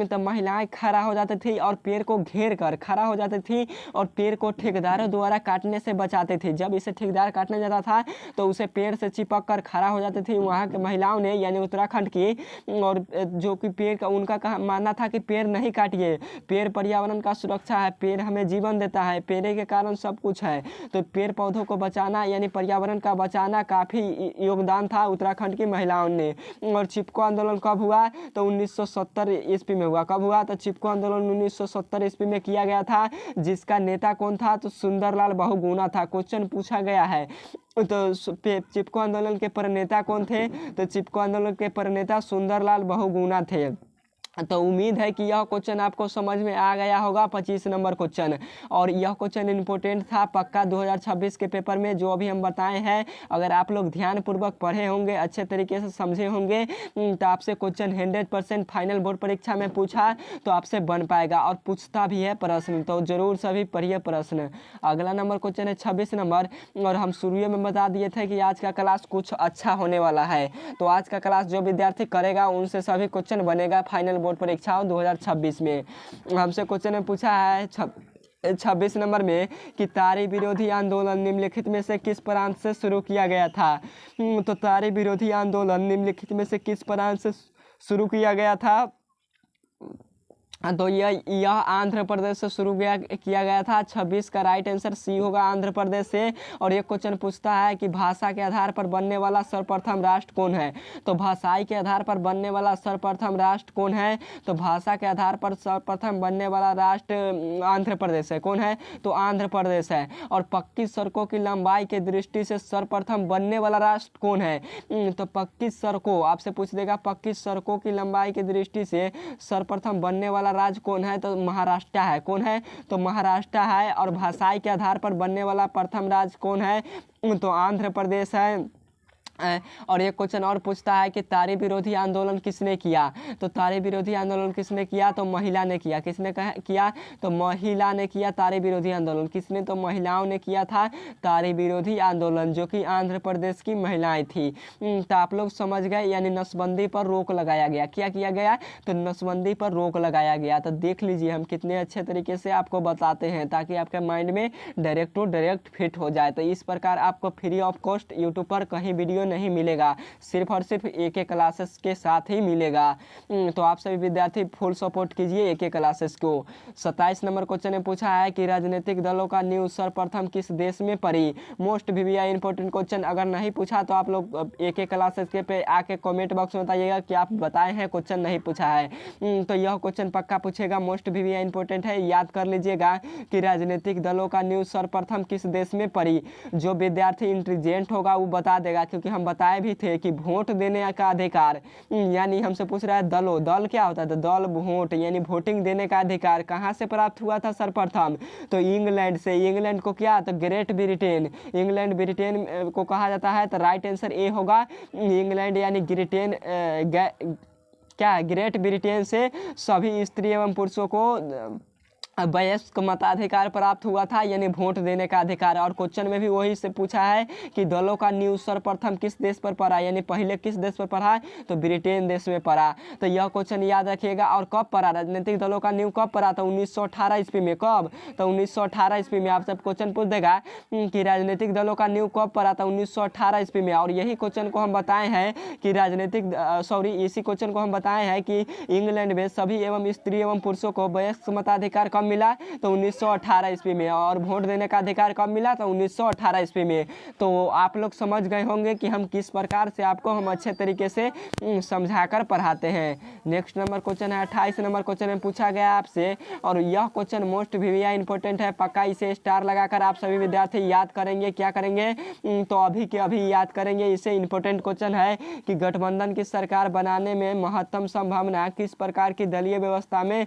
तो महिलाएं खड़ा हो जाती थी और पेड़ को घेर कर खड़ा हो जाती थी और पेड़ को ठेकेदारों द्वारा काटने से बचाते थे। जब इसे ठेकेदार काटने जाता था तो उसे पेड़ से चिपक कर खड़ा हो जाती थी वहाँ के महिलाओं ने यानी उत्तराखंड की। और जो कि पेड़ का उनका मानना था कि पेड़ नहीं काटिए, पेड़ पर्यावरण का सुरक्षा है, पेड़ हमें जीवन देता है, पेड़ के कारण सब कुछ है। तो पेड़ पौधों को बचाना यानी पर्यावरण का बचाना काफ़ी योगदान था उत्तराखंड की महिलाओं ने। और चिपको आंदोलन कब हुआ? तो 1970 ईस्वी में हुआ। कब हुआ? तो चिपको आंदोलन 1970 ईस्वी में किया गया था, जिसका नेता कौन था? तो सुंदरलाल बहुगुणा था। क्वेश्चन पूछा गया है। तो चिपको आंदोलन के प्रणेता कौन थे? तो चिपको आंदोलन के प्रणेता सुंदरलाल बहुगुणा थे। तो उम्मीद है कि यह क्वेश्चन आपको समझ में आ गया होगा, 25 नंबर क्वेश्चन। और यह क्वेश्चन इंपॉर्टेंट था पक्का 2026 के पेपर में, जो अभी हम बताए हैं। अगर आप लोग ध्यानपूर्वक पढ़े होंगे, अच्छे तरीके से समझे होंगे, तो आपसे क्वेश्चन 100% फाइनल बोर्ड परीक्षा में पूछा तो आपसे बन पाएगा और पूछता भी है प्रश्न। तो जरूर सभी पढ़िए प्रश्न। अगला नंबर क्वेश्चन है 26 नंबर। और हम शुरू में बता दिए थे कि आज का क्लास कुछ अच्छा होने वाला है। तो आज का क्लास जो विद्यार्थी करेगा उनसे सभी क्वेश्चन बनेगा फाइनल बोर्ड परीक्षाओं 2026 में। हमसे क्वेश्चन में पूछा है 26 नंबर में कि तारी विरोधी आंदोलन निम्नलिखित में से किस प्रांत से शुरू किया गया था। तो तारी विरोधी आंदोलन निम्नलिखित में से किस प्रांत से शुरू किया गया था? तो यह आंध्र प्रदेश से शुरू किया गया था। 26 का राइट आंसर सी होगा, आंध्र प्रदेश से। और एक क्वेश्चन पूछता है कि भाषा के आधार पर बनने वाला सर्वप्रथम राष्ट्र कौन है। तो भाषाई के आधार पर बनने वाला सर्वप्रथम राष्ट्र कौन है। तो भाषा के आधार पर सर्वप्रथम बनने वाला राष्ट्र आंध्र प्रदेश है। कौन है, तो आंध्र प्रदेश है। और पक्की सड़कों की लंबाई के दृष्टि से सर्वप्रथम बनने वाला राष्ट्र कौन है। तो पक्की सड़कों आपसे पूछ देगा, पक्की सड़कों की लंबाई की दृष्टि से सर्वप्रथम बनने वाला राज्य कौन है। तो महाराष्ट्र है। कौन है, तो महाराष्ट्र है। और भाषाई के आधार पर बनने वाला प्रथम राज्य कौन है, तो आंध्र प्रदेश है। और एक क्वेश्चन और पूछता है कि तारी विरोधी आंदोलन किसने किया। तो तारी विरोधी आंदोलन किसने किया, तो महिला ने किया। किसने किया, तो महिला ने किया तारी विरोधी आंदोलन। किसने, तो महिलाओं ने किया था तारी विरोधी आंदोलन, जो कि आंध्र प्रदेश की महिलाएं थी। तो आप लोग समझ गए, यानी नसबंदी पर रोक लगाया गया। क्या किया गया, तो नसबंदी पर रोक लगाया गया। तो देख लीजिए हम कितने अच्छे तरीके से आपको बताते हैं, ताकि आपके माइंड में डायरेक्ट टू डायरेक्ट फिट हो जाए। तो इस प्रकार आपको फ्री ऑफ कॉस्ट यूट्यूब पर कहीं वीडियो नहीं मिलेगा, सिर्फ और सिर्फ एक क्लासेस के साथ ही मिलेगा। तो आप सभी विद्यार्थी फुल सपोर्ट कीजिए एक क्लासेस को। 27 नंबर क्वेश्चन में पूछा है कि राजनीतिक दलों का न्यूज सर्वप्रथम किस देश में पड़ी। Most VVI important question. अगर नहीं पूछा तो आप लोग एक क्लासेस के पे आके कमेंट बॉक्स में बताइएगा कि आप बताए हैं, क्वेश्चन नहीं पूछा है। तो यह क्वेश्चन पक्का पूछेगा, मोस्ट VVI इंपॉर्टेंट है, याद कर लीजिएगा कि राजनीतिक दलों का न्यूज सर्वप्रथम किस देश में पड़ी। जो विद्यार्थी इंटेलिजेंट होगा वो बता देगा, क्योंकि हम बताए भी थे कि वोट देने का अधिकार, यानी हमसे पूछ रहा है दलों, दल क्या होता है, तो दल वोट यानी वोटिंग देने का अधिकार कहाँ से प्राप्त हुआ था सर्वप्रथम, तो इंग्लैंड से। इंग्लैंड को क्या, तो ग्रेट ब्रिटेन, इंग्लैंड ब्रिटेन को कहा जाता है। तो राइट आंसर ए होगा, इंग्लैंड यानी ब्रिटेन क्या है, ग्रेट ब्रिटेन से सभी स्त्री एवं पुरुषों को वयस्क मताधिकार प्राप्त हुआ था, यानी वोट देने का अधिकार। और क्वेश्चन में भी वही से पूछा है कि दलों का न्यूज सर्वप्रथम किस देश पर पड़ा, यानी पहले किस देश पर पड़ा, तो ब्रिटेन देश में पड़ा। तो यह क्वेश्चन याद रखिएगा। और कब पड़ा, राजनीतिक दलों का न्यू कब पड़ा, तो 1918 ईस्वी में। कब, तो 1918 ईस्वी में। आप सब क्वेश्चन पूछ देगा कि राजनीतिक दलों का न्यू कब पड़ा, था 1918 ईस्वी में। और यही क्वेश्चन को हम बताए हैं कि इसी क्वेश्चन को हम बताए हैं कि इंग्लैंड में सभी एवं स्त्री एवं पुरुषों को वयस्क मताधिकार कब मिला, तो 1918 ईस्वी में। और वोट देने का अधिकार कब मिला, तो 1918 ईस्वी में। तो आप लोग समझ गए होंगे कि हम किस प्रकार से आपको हम अच्छे तरीके से समझाकर पढ़ाते हैं। नेक्स्ट नंबर क्वेश्चन है 28 नंबर क्वेश्चन में पूछा गया आपसे, और यह क्वेश्चन मोस्ट VVI इंपॉर्टेंट है, पक्का इसे स्टार लगाकर आप सभी विद्यार्थी याद करेंगे। क्या करेंगे, तो अभी के अभी याद करेंगे इसे। इंपॉर्टेंट क्वेश्चन है कि गठबंधन की सरकार बनाने में महत्तम संभावना किस प्रकार की दलीय व्यवस्था में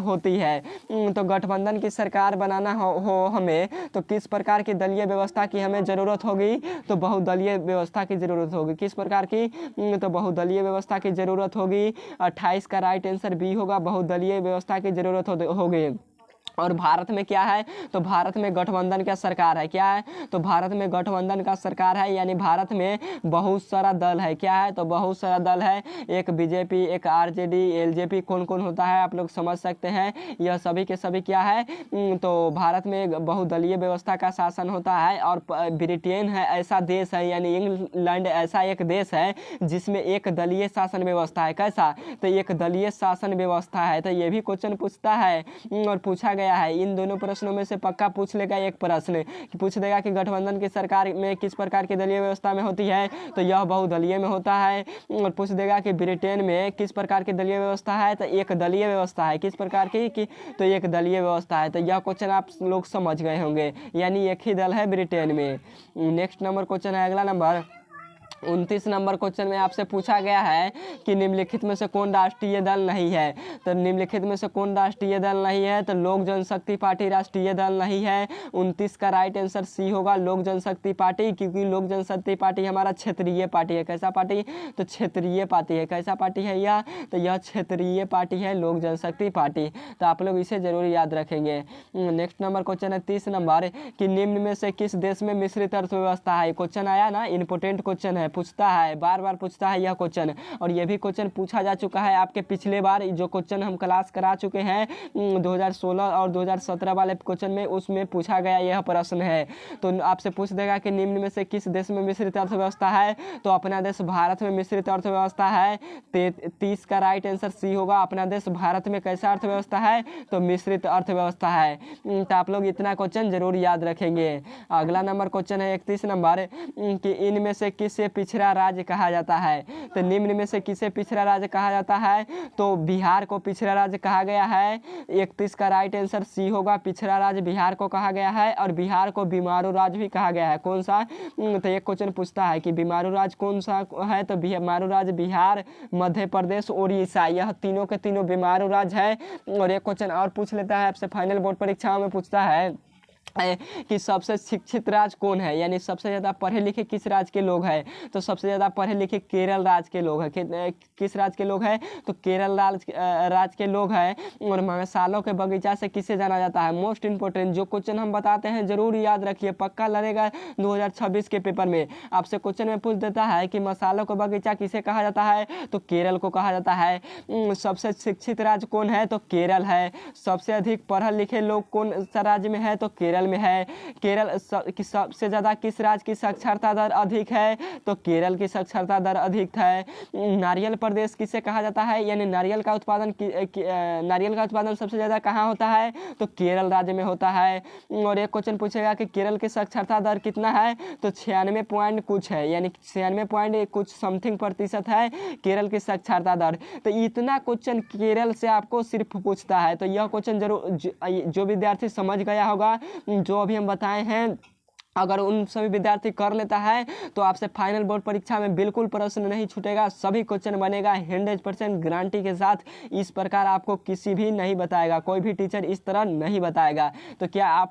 होती है। तो गठबंधन की सरकार बनाना हो हमें, तो किस प्रकार की दलीय व्यवस्था की हमें ज़रूरत होगी, तो बहुदलीय व्यवस्था की ज़रूरत होगी। किस प्रकार की, तो बहुदलीय व्यवस्था की ज़रूरत होगी। 28 का राइट आंसर बी होगा, बहुदलीय व्यवस्था की ज़रूरत होगी। और भारत में क्या है, तो भारत में गठबंधन का सरकार है। क्या है, तो भारत में गठबंधन का सरकार है, यानी भारत में बहुत सारा दल है। क्या है, तो बहुत सारा दल है, एक BJP, एक RJD, LJP, कौन कौन होता है आप लोग समझ सकते हैं। यह सभी के सभी क्या है, तो भारत में बहुदलीय व्यवस्था का शासन होता है। और ब्रिटेन है ऐसा देश है, यानी इंग्लैंड ऐसा एक देश है जिसमें एक दलीय शासन व्यवस्था है। कैसा, तो एक दलीय शासन व्यवस्था है। तो ये भी क्वेश्चन पूछता है और पूछा गया है। इन दोनों प्रश्नों में से पक्का पूछ लेगा एक प्रश्न, कि पूछ देगा कि गठबंधन की सरकार में किस प्रकार की दलीय व्यवस्था में होती है, तो यह बहुदलीय में होता है। और पूछ देगा कि ब्रिटेन में किस प्रकार की दलीय व्यवस्था है, तो एक दलीय व्यवस्था है। किस प्रकार की, तो एक दलीय व्यवस्था है। तो यह क्वेश्चन आप लोग समझ गए होंगे, यानी एक ही दल है ब्रिटेन में। नेक्स्ट नंबर क्वेश्चन है, अगला नंबर 29 नंबर क्वेश्चन में आपसे पूछा गया है कि निम्नलिखित में से कौन राष्ट्रीय दल नहीं है। तो निम्नलिखित में से कौन राष्ट्रीय दल नहीं है, तो लोक जनशक्ति पार्टी राष्ट्रीय दल नहीं है। 29 का राइट आंसर सी होगा, लोक जनशक्ति पार्टी, क्योंकि लोक जनशक्ति पार्टी हमारा क्षेत्रीय पार्टी है। कैसा पार्टी, तो क्षेत्रीय पार्टी है। कैसा पार्टी है यह, तो यह क्षेत्रीय पार्टी है, लोक जनशक्ति पार्टी। तो आप लोग इसे जरूर याद रखेंगे। नेक्स्ट नंबर क्वेश्चन है 30 नंबर, कि निम्न में से किस देश में मिश्रित अर्थव्यवस्था है। क्वेश्चन आया ना, इंपॉर्टेंट क्वेश्चन है, पूछता है, बार बार पूछता है यह क्वेश्चन। और ये भी क्वेश्चन पूछा जा चुका है आपके पिछले बार जो क्वेश्चन हम क्लास करा चुके हैं 2016 और 2017 वाले क्वेश्चन में, उसमें पूछा गया यह प्रश्न है। तो आपसे पूछ देगा कि निम्न में से किस देश में मिश्रित अर्थव्यवस्था है, तो अपना देश भारत में मिश्रित अर्थव्यवस्था है। 30 का राइट आंसर सी होगा। अपना देश भारत में कैसा अर्थव्यवस्था है, तो मिश्रित अर्थव्यवस्था है। तो आप लोग इतना क्वेश्चन जरूर याद रखेंगे। अगला नंबर क्वेश्चन है 31 नंबर कि इनमें से किसे पिछड़ा राज्य कहा जाता है। तो निम्न में से किसे पिछड़ा राज्य कहा जाता है, तो बिहार को पिछड़ा राज्य कहा गया है। 31 का राइट आंसर सी होगा। पिछड़ा राज्य बिहार को कहा गया है और बिहार को बीमारू राज्य भी कहा गया है। कौन सा, तो एक क्वेश्चन पूछता है कि बीमारू राज्य कौन सा है, तो बीमारू राज्य बिहार, मध्य प्रदेश, उड़ीसा, यह तीनों के तीनों बीमारू राज्य है। और एक क्वेश्चन और पूछ लेता है आपसे, फाइनल बोर्ड परीक्षाओं में पूछता है कि सबसे शिक्षित राज्य कौन है, यानी सबसे ज़्यादा पढ़े लिखे किस राज्य के लोग हैं, तो सबसे ज़्यादा पढ़े लिखे केरल राज्य के लोग हैं। किस राज्य के लोग हैं, तो केरल राज्य के लोग हैं। और मसालों के बगीचा से किसे जाना जाता है, मोस्ट इंपॉर्टेंट जो क्वेश्चन हम बताते हैं जरूर याद रखिए, पक्का लड़ेगा 2026 के पेपर में। आपसे क्वेश्चन में पूछ देता है कि मसालों का बगीचा किसे कहा जाता है, तो केरल को कहा जाता है। सबसे शिक्षित राज्य कौन है, तो केरल है। सबसे अधिक पढ़े लिखे लोग कौन सा राज्य में है, तो केरल में है। केरल सबसे ज़्यादा किस राज्य की साक्षरता दर अधिक है, तो केरल की साक्षरता दर अधिक है। नारियल प्रदेश किसे कहा जाता है, यानी नारियल का उत्पादन सबसे ज़्यादा कहाँ होता है, तो केरल राज्य में होता है। और एक क्वेश्चन पूछेगा कि केरल की साक्षरता दर कितना है, तो 96 पॉइंट कुछ है, यानी 96 पॉइंट कुछ समथिंग प्रतिशत है केरल की साक्षरता दर। तो इतना क्वेश्चन केरल से आपको सिर्फ पूछता है। तो यह क्वेश्चन जरूर जो विद्यार्थी समझ गया होगा जो अभी हम बताए हैं, अगर उन सभी विद्यार्थी कर लेता है तो आपसे फाइनल बोर्ड परीक्षा में बिल्कुल प्रश्न नहीं छूटेगा, सभी क्वेश्चन बनेगा 100% गारंटी के साथ। इस प्रकार आपको किसी भी नहीं बताएगा, कोई भी टीचर इस तरह नहीं बताएगा। तो क्या आप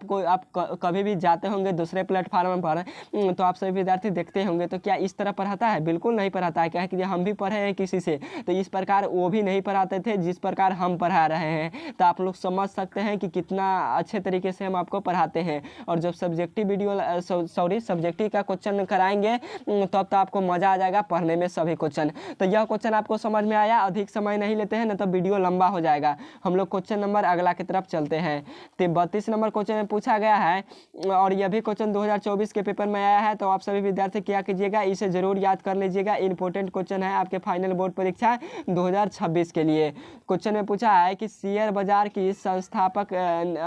कभी भी जाते होंगे दूसरे प्लेटफार्म पर, तो आप सभी विद्यार्थी देखते होंगे, तो क्या इस तरह पढ़ाता है, बिल्कुल नहीं पढ़ाता है। क्या कि हम भी पढ़े हैं किसी से, तो इस प्रकार वो भी नहीं पढ़ाते थे जिस प्रकार हम पढ़ा रहे हैं। तो आप लोग समझ सकते हैं कि कितना अच्छे तरीके से हम आपको पढ़ाते हैं। और जब सब्जेक्टिव वीडियो सब्जेक्टिव का क्वेश्चन कराएंगे तब तो आपको मजा आ जाएगा पढ़ने में सभी क्वेश्चन। तो यह क्वेश्चन आपको समझ में आया, अधिक समय नहीं लेते हैं, न तो वीडियो लंबा हो जाएगा। हम लोग क्वेश्चन नंबर अगला की तरफ चलते हैं। तो 32 नंबर क्वेश्चन में पूछा गया है और यह भी क्वेश्चन 2024 के पेपर में आया है। तो आप सभी विद्यार्थी क्या कीजिएगा, इसे जरूर याद कर लीजिएगा, इंपॉर्टेंट क्वेश्चन है आपके फाइनल बोर्ड परीक्षा 2026 के लिए। क्वेश्चन में पूछा है कि शेयर बाजार की संस्थापक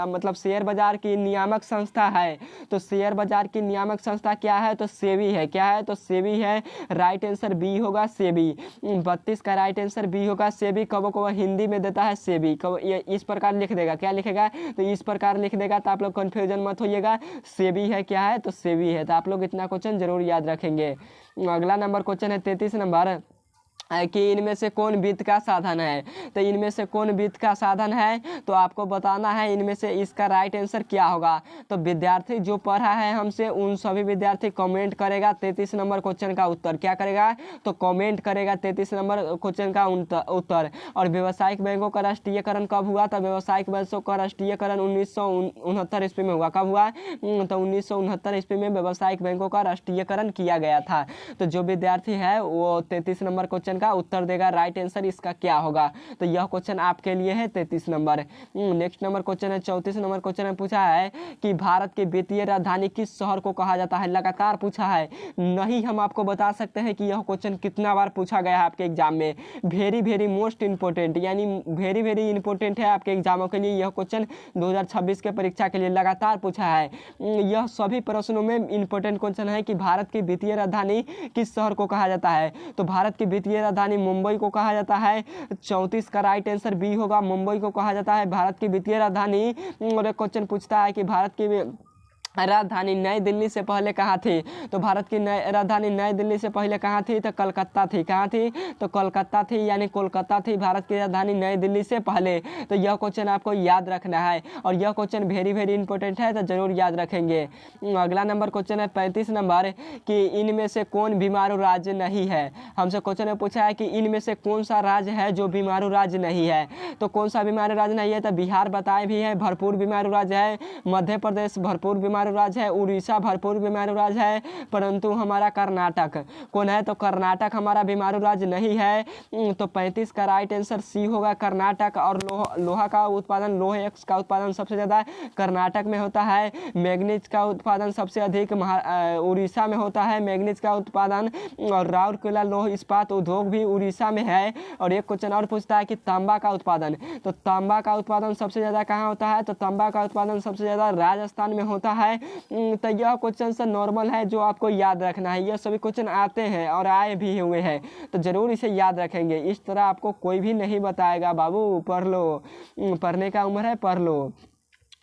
मतलब शेयर बाजार की नियामक संस्था है, तो शेयर बाजार की नियामक संस्था क्या है, तो सेबी है। क्या है, तो सेबी है। राइट आंसर बी होगा, सेबी। 32 का राइट आंसर बी होगा, सेबी। कब को हिंदी में देता है सेबी, कब ये इस प्रकार लिख देगा, क्या लिखेगा, तो इस प्रकार लिख देगा। तो आप लोग कन्फ्यूजन मत होइएगा, सेबी है, क्या है, तो सेबी है। तो आप लोग इतना क्वेश्चन जरूर याद रखेंगे। अगला नंबर क्वेश्चन है 33 नंबर कि इनमें से कौन वित्त का साधन है। तो इनमें से कौन वित्त का साधन है, तो आपको बताना है इनमें से इसका राइट आंसर क्या होगा। तो विद्यार्थी जो पढ़ा है हमसे उन सभी विद्यार्थी कमेंट करेगा 33 नंबर क्वेश्चन का उत्तर। क्या करेगा, तो कमेंट करेगा 33 नंबर क्वेश्चन का उत्तर। और व्यावसायिक बैंकों का राष्ट्रीयकरण कब हुआ, तो व्यावसायिक बैंकों का राष्ट्रीयकरण 1969 ईस्वी में हुआ। कब हुआ, तो 1969 ईस्वी में व्यावसायिक बैंकों का राष्ट्रीयकरण किया गया था। तो जो विद्यार्थी है वो 33 नंबर क्वेश्चन का उत्तर देगा। राइट आंसर इसका क्या होगा, तो यह क्वेश्चन आपके लिए है 33 नंबर। नेक्स्ट नंबर क्वेश्चन है 34 नंबर क्वेश्चन में पूछा है कि भारत की वित्तीय राजधानी किस शहर को कहा जाता है। लगातार पूछा है, नहीं हम आपको बता सकते हैं कि यह क्वेश्चन कितना बार पूछा गया है आपके एग्जाम में। वेरी वेरी मोस्ट इंपोर्टेंट, यानी वेरी वेरी इंपोर्टेंट है आपके एग्जामों के लिए। यह क्वेश्चन 2026 के परीक्षा के लिए लगातार पूछा है। यह सभी प्रश्नों में इंपोर्टेंट क्वेश्चन है कि भारत की वित्तीय राजधानी किस शहर को कहा जाता है। तो भारत की वित्तीय राजधानी मुंबई को कहा जाता है। 34 का राइट आंसर बी होगा, मुंबई को कहा जाता है भारत की वित्तीय राजधानी। और एक क्वेश्चन पूछता है कि भारत की राजधानी नई दिल्ली से पहले कहाँ थी। तो भारत की राजधानी नई दिल्ली से पहले कहाँ थी, तो कलकत्ता थी। कहाँ थी, तो कलकत्ता थी, यानी कोलकाता थी भारत की राजधानी नई दिल्ली से पहले। तो यह क्वेश्चन आपको याद रखना है और यह क्वेश्चन वेरी वेरी इंपॉर्टेंट है, तो जरूर याद रखेंगे। अगला नंबर क्वेश्चन है 35 नंबर कि इनमें से कौन बीमारू राज्य नहीं है। हमसे क्वेश्चन में पूछा है कि इनमें से कौन सा राज्य है जो बीमारू राज्य नहीं है। तो कौन सा बीमारू राज्य नहीं है, तो बिहार बताए भी है भरपूर बीमारू राज्य है, मध्य प्रदेश भरपूर बीमारू बीमारू राज्य है, उड़ीसा भरपूर बीमारू राज्य है, परंतु हमारा कर्नाटक कौन है, तो कर्नाटक हमारा बीमारू राज्य नहीं है। तो 35 का राइट आंसर सी होगा कर्नाटक। और लोहा का उत्पादन, लोहे एक्स का उत्पादन सबसे ज़्यादा कर्नाटक में होता है। मैग्नीज का उत्पादन सबसे अधिक उड़ीसा में होता है, मैग्नीज का उत्पादन। और राउरकेला लौह इस्पात उद्योग भी उड़ीसा में है। और एक क्वेश्चन और पूछता है कि तांबा का उत्पादन, तो तांबा का उत्पादन सबसे ज़्यादा कहाँ होता है, तो तांबा का उत्पादन सबसे ज़्यादा राजस्थान में होता है। तो यह क्वेश्चन से नॉर्मल है जो आपको याद रखना है। यह सभी क्वेश्चन आते हैं और आए भी हुए हैं, तो ज़रूर इसे याद रखेंगे। इस तरह आपको कोई भी नहीं बताएगा बाबू, पढ़ लो, पढ़ने का उम्र है, पढ़ लो।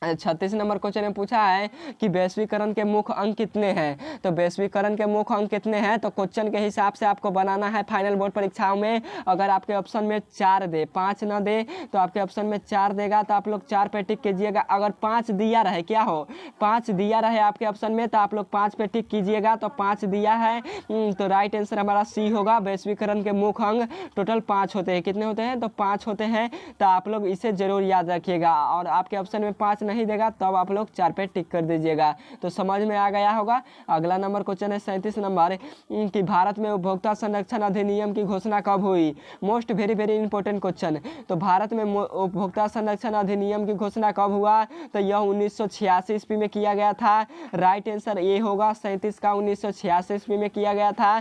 36 नंबर क्वेश्चन में पूछा है कि वैश्वीकरण के मुख्य अंक कितने हैं, तो वैश्वीकरण के मुख्य अंक कितने हैं, तो क्वेश्चन के हिसाब से आपको बनाना है फाइनल बोर्ड परीक्षाओं में। अगर आपके ऑप्शन में 4 दे, 5 ना दे, तो आपके ऑप्शन में 4 देगा तो आप लोग 4 पे टिक कीजिएगा। अगर 5 दिया रहे, क्या हो, 5 दिया रहे आपके ऑप्शन में, तो आप लोग 5 पे टिक कीजिएगा। तो 5 दिया है, तो राइट आंसर हमारा सी होगा। वैश्वीकरण के मुख्य अंक टोटल 5 होते हैं। कितने होते हैं, तो 5 होते हैं। तो आप लोग इसे जरूर याद रखिएगा। और आपके ऑप्शन में 5 नहीं देगा तब आप लोग 4 पे टिक कर दीजिएगा। तो समझ में आ गया होगा। अगला नंबर क्वेश्चन है 37 नंबर कि भारत में उपभोक्ता संरक्षण अधिनियम की घोषणा कब हुई। Most very very important question. तो भारत में उपभोक्ता संरक्षण अधिनियम की घोषणा कब हुआ, तो यह 1986 ईस्वी में किया गया था। राइट आंसर ए होगा 37 का, 1986 ईस्वी में किया गया था।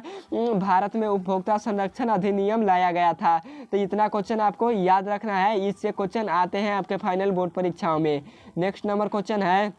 भारत में उपभोक्ता संरक्षण अधिनियम लाया गया था। तो इतना क्वेश्चन आपको याद रखना है, इससे क्वेश्चन आते हैं आपके फाइनल बोर्ड परीक्षाओं में। नेक्स्ट नंबर क्वेश्चन है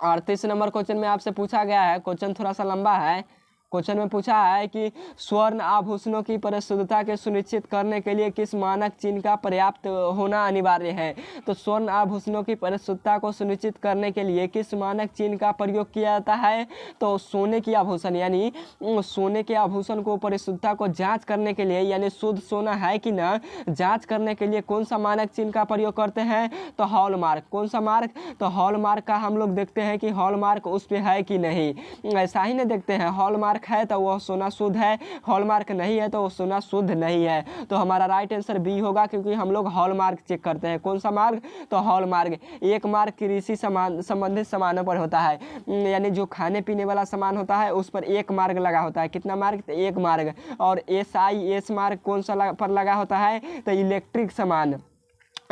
38 नंबर क्वेश्चन में आपसे पूछा गया है, क्वेश्चन थोड़ा सा लंबा है। क्वेश्चन में पूछा है कि स्वर्ण आभूषणों की परिशुद्धता के सुनिश्चित करने के लिए किस मानक चिन्ह का पर्याप्त होना अनिवार्य है। तो स्वर्ण आभूषणों की परिशुद्धता को सुनिश्चित करने के लिए किस मानक चिन्ह का प्रयोग किया जाता है, तो सोने की आभूषण, यानी सोने के आभूषण को परिशुद्धता को जांच करने के लिए, यानी शुद्ध सोना है कि ना, जांच करने के लिए कौन सा मानक चिन्ह का प्रयोग करते हैं, तो हॉलमार्क। कौन सा मार्क, तो हॉलमार्क का हम लोग देखते हैं कि हॉलमार्क उस पर है कि नहीं। ऐसा ही नहीं देखते हैं, हॉलमार्क है तो वह सोना शुद्ध है, हॉलमार्क नहीं है तो वो सोना शुद्ध नहीं है। तो हमारा राइट आंसर बी होगा, क्योंकि हम लोग हॉलमार्क चेक करते हैं। कौन सा मार्क, तो हॉलमार्क। एक मार्क कृषि संबंधित सामानों पर होता है, यानी जो खाने पीने वाला सामान होता है उस पर 1 मार्क लगा होता है। कितना मार्क, तो 1 मार्क। और एस मार्क कौन सा पर लगा होता है, तो इलेक्ट्रिक सामान,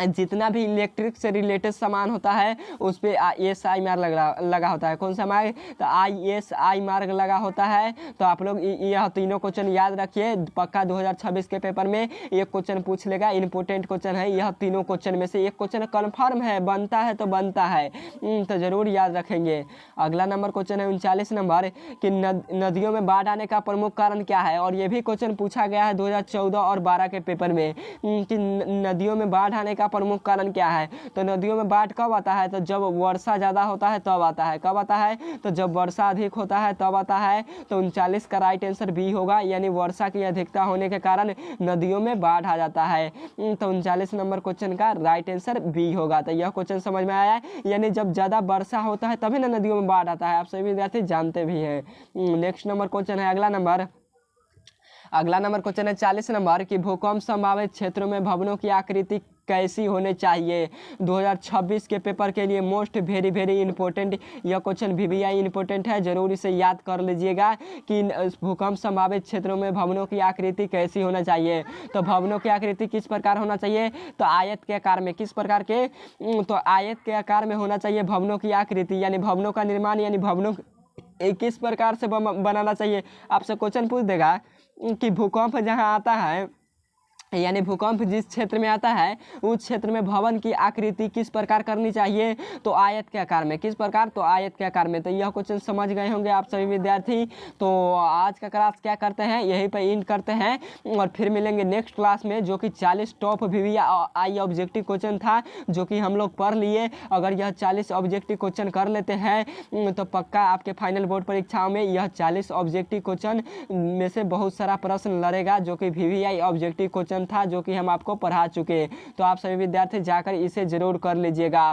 जितना भी इलेक्ट्रिक से रिलेटेड सामान होता है उस पर ISI मार्क लगा होता है। कौन सा मार्क, तो ISI मार्क लगा होता है। तो आप लोग यह तीनों क्वेश्चन याद रखिए, पक्का 2026 के पेपर में एक क्वेश्चन पूछ लेगा, इंपॉर्टेंट क्वेश्चन है। यह तीनों क्वेश्चन में से एक क्वेश्चन कन्फर्म है, बनता है तो बनता है, तो जरूर याद रखेंगे। अगला नंबर क्वेश्चन है 39 नंबर कि नदियों में बाढ़ आने का प्रमुख कारण क्या है। और ये भी क्वेश्चन पूछा गया है 2014 और 12 के पेपर में कि नदियों में बाढ़ आने का प्रमुख कारण क्या है। तो नदियों में बाढ़ कब आता है, तो जब वर्षा ज़्यादा होता है तब आता है। कब आता है, तो जब वर्षा अधिक होता है तब आता है। तो 39 का राइट आंसर बी होगा, यानी वर्षा की अधिकता होने के कारण नदियों में बाढ़ आ जाता है। तो 39 नंबर क्वेश्चन का राइट आंसर बी होगा। तो यह क्वेश्चन समझ में आया है, यानी जब ज़्यादा वर्षा होता है तभी ना नदियों में बाढ़ आता है। आप सभी विद्यार्थी जानते भी हैं। नेक्स्ट नंबर क्वेश्चन है अगला नंबर क्वेश्चन है 40 नंबर कि भूकंप संभावित क्षेत्रों में भवनों की आकृति कैसी होनी चाहिए। 2026 के पेपर के लिए मोस्ट वेरी वेरी इंपॉर्टेंट यह क्वेश्चन VVI इंपॉर्टेंट है, जरूर इसे याद कर लीजिएगा कि भूकंप संभावित क्षेत्रों में भवनों की आकृति कैसी होना चाहिए। तो भवनों की आकृति किस प्रकार होना चाहिए, तो आयत के आकार में। किस प्रकार के, तो आयत के आकार में होना चाहिए भवनों की आकृति, यानी भवनों का निर्माण, यानी भवनों किस प्रकार से बनाना चाहिए। आपसे क्वेश्चन पूछ देगा कि भूकंप जहाँ आता है, यानी भूकंप जिस क्षेत्र में आता है उस क्षेत्र में भवन की आकृति किस प्रकार करनी चाहिए, तो आयत के आकार में। किस प्रकार, तो आयत के आकार में। तो यह क्वेश्चन समझ गए होंगे आप सभी विद्यार्थी। तो आज का क्लास क्या करते हैं, यहीं पर एंड करते हैं और फिर मिलेंगे नेक्स्ट क्लास में, जो कि 40 टॉप VVI ऑब्जेक्टिव क्वेश्चन था जो कि हम लोग पढ़ लिए। अगर यह 40 ऑब्जेक्टिव क्वेश्चन कर लेते हैं तो पक्का आपके फाइनल बोर्ड परीक्षाओं में यह 40 ऑब्जेक्टिव क्वेश्चन में से बहुत सारा प्रश्न लड़ेगा, जो कि VVI ऑब्जेक्टिव क्वेश्चन क्वेश्चन था जो कि हम आपको पढ़ा चुके। तो आप सभी विद्यार्थी जाकर इसे जरूर कर लीजिएगा।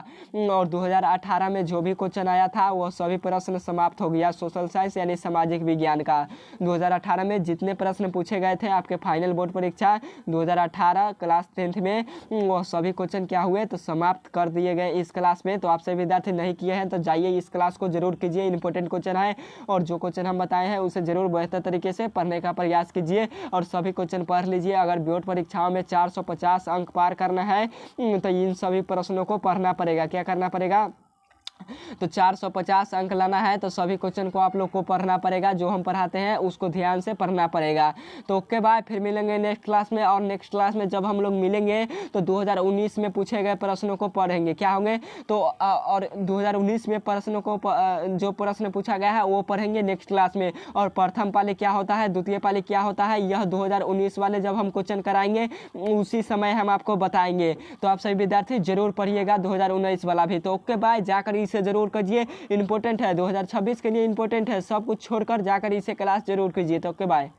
और 2018 में जो भी क्वेश्चन आया था वो सभी प्रश्न समाप्त हो गया, सोशल साइंस यानी सामाजिक विज्ञान का। 2018 में जितने प्रश्न पूछे गए थे आपके फाइनल बोर्ड परीक्षा 2018 क्लास 10th में, वो सभी क्वेश्चन क्या हुए तो समाप्त कर दिए गए इस क्लास में। तो आप सभी विद्यार्थी नहीं किए हैं तो जाइए इस क्लास को जरूर कीजिए, इंपॉर्टेंट क्वेश्चन है और जो क्वेश्चन हम बताए हैं उसे जरूर बेहतर तरीके से पढ़ने का प्रयास कीजिए और सभी क्वेश्चन पढ़ लीजिए। अगर बोर्ड परीक्षाओं में 450 अंक पार करना है तो इन सभी प्रश्नों को पढ़ना पड़ेगा। क्या करना पड़ेगा? तो 450 अंक लाना है तो सभी क्वेश्चन को आप लोग को पढ़ना पड़ेगा, जो हम पढ़ाते हैं उसको ध्यान से पढ़ना पड़ेगा। तो ओके बाय, फिर मिलेंगे नेक्स्ट क्लास में। और नेक्स्ट क्लास में जब हम लोग मिलेंगे तो 2019 में पूछे गए प्रश्नों को पढ़ेंगे। क्या होंगे तो और 2019 में प्रश्नों को जो प्रश्न पूछा गया है वो पढ़ेंगे नेक्स्ट क्लास में। और प्रथम पाली क्या होता है, द्वितीय पाली क्या होता है, यह 2019 वाले जब हम क्वेश्चन कराएंगे उसी समय हम आपको बताएंगे। तो आप सभी विद्यार्थी जरूर पढ़िएगा 2019 वाला भी। तो ओके बाय, जाकर इसे जरूर कीजिए, इंपॉर्टेंट है 2026 के लिए, इंपॉर्टेंट है। सब कुछ छोड़कर जाकर इसे क्लास जरूर कीजिए। तो ओके बाय।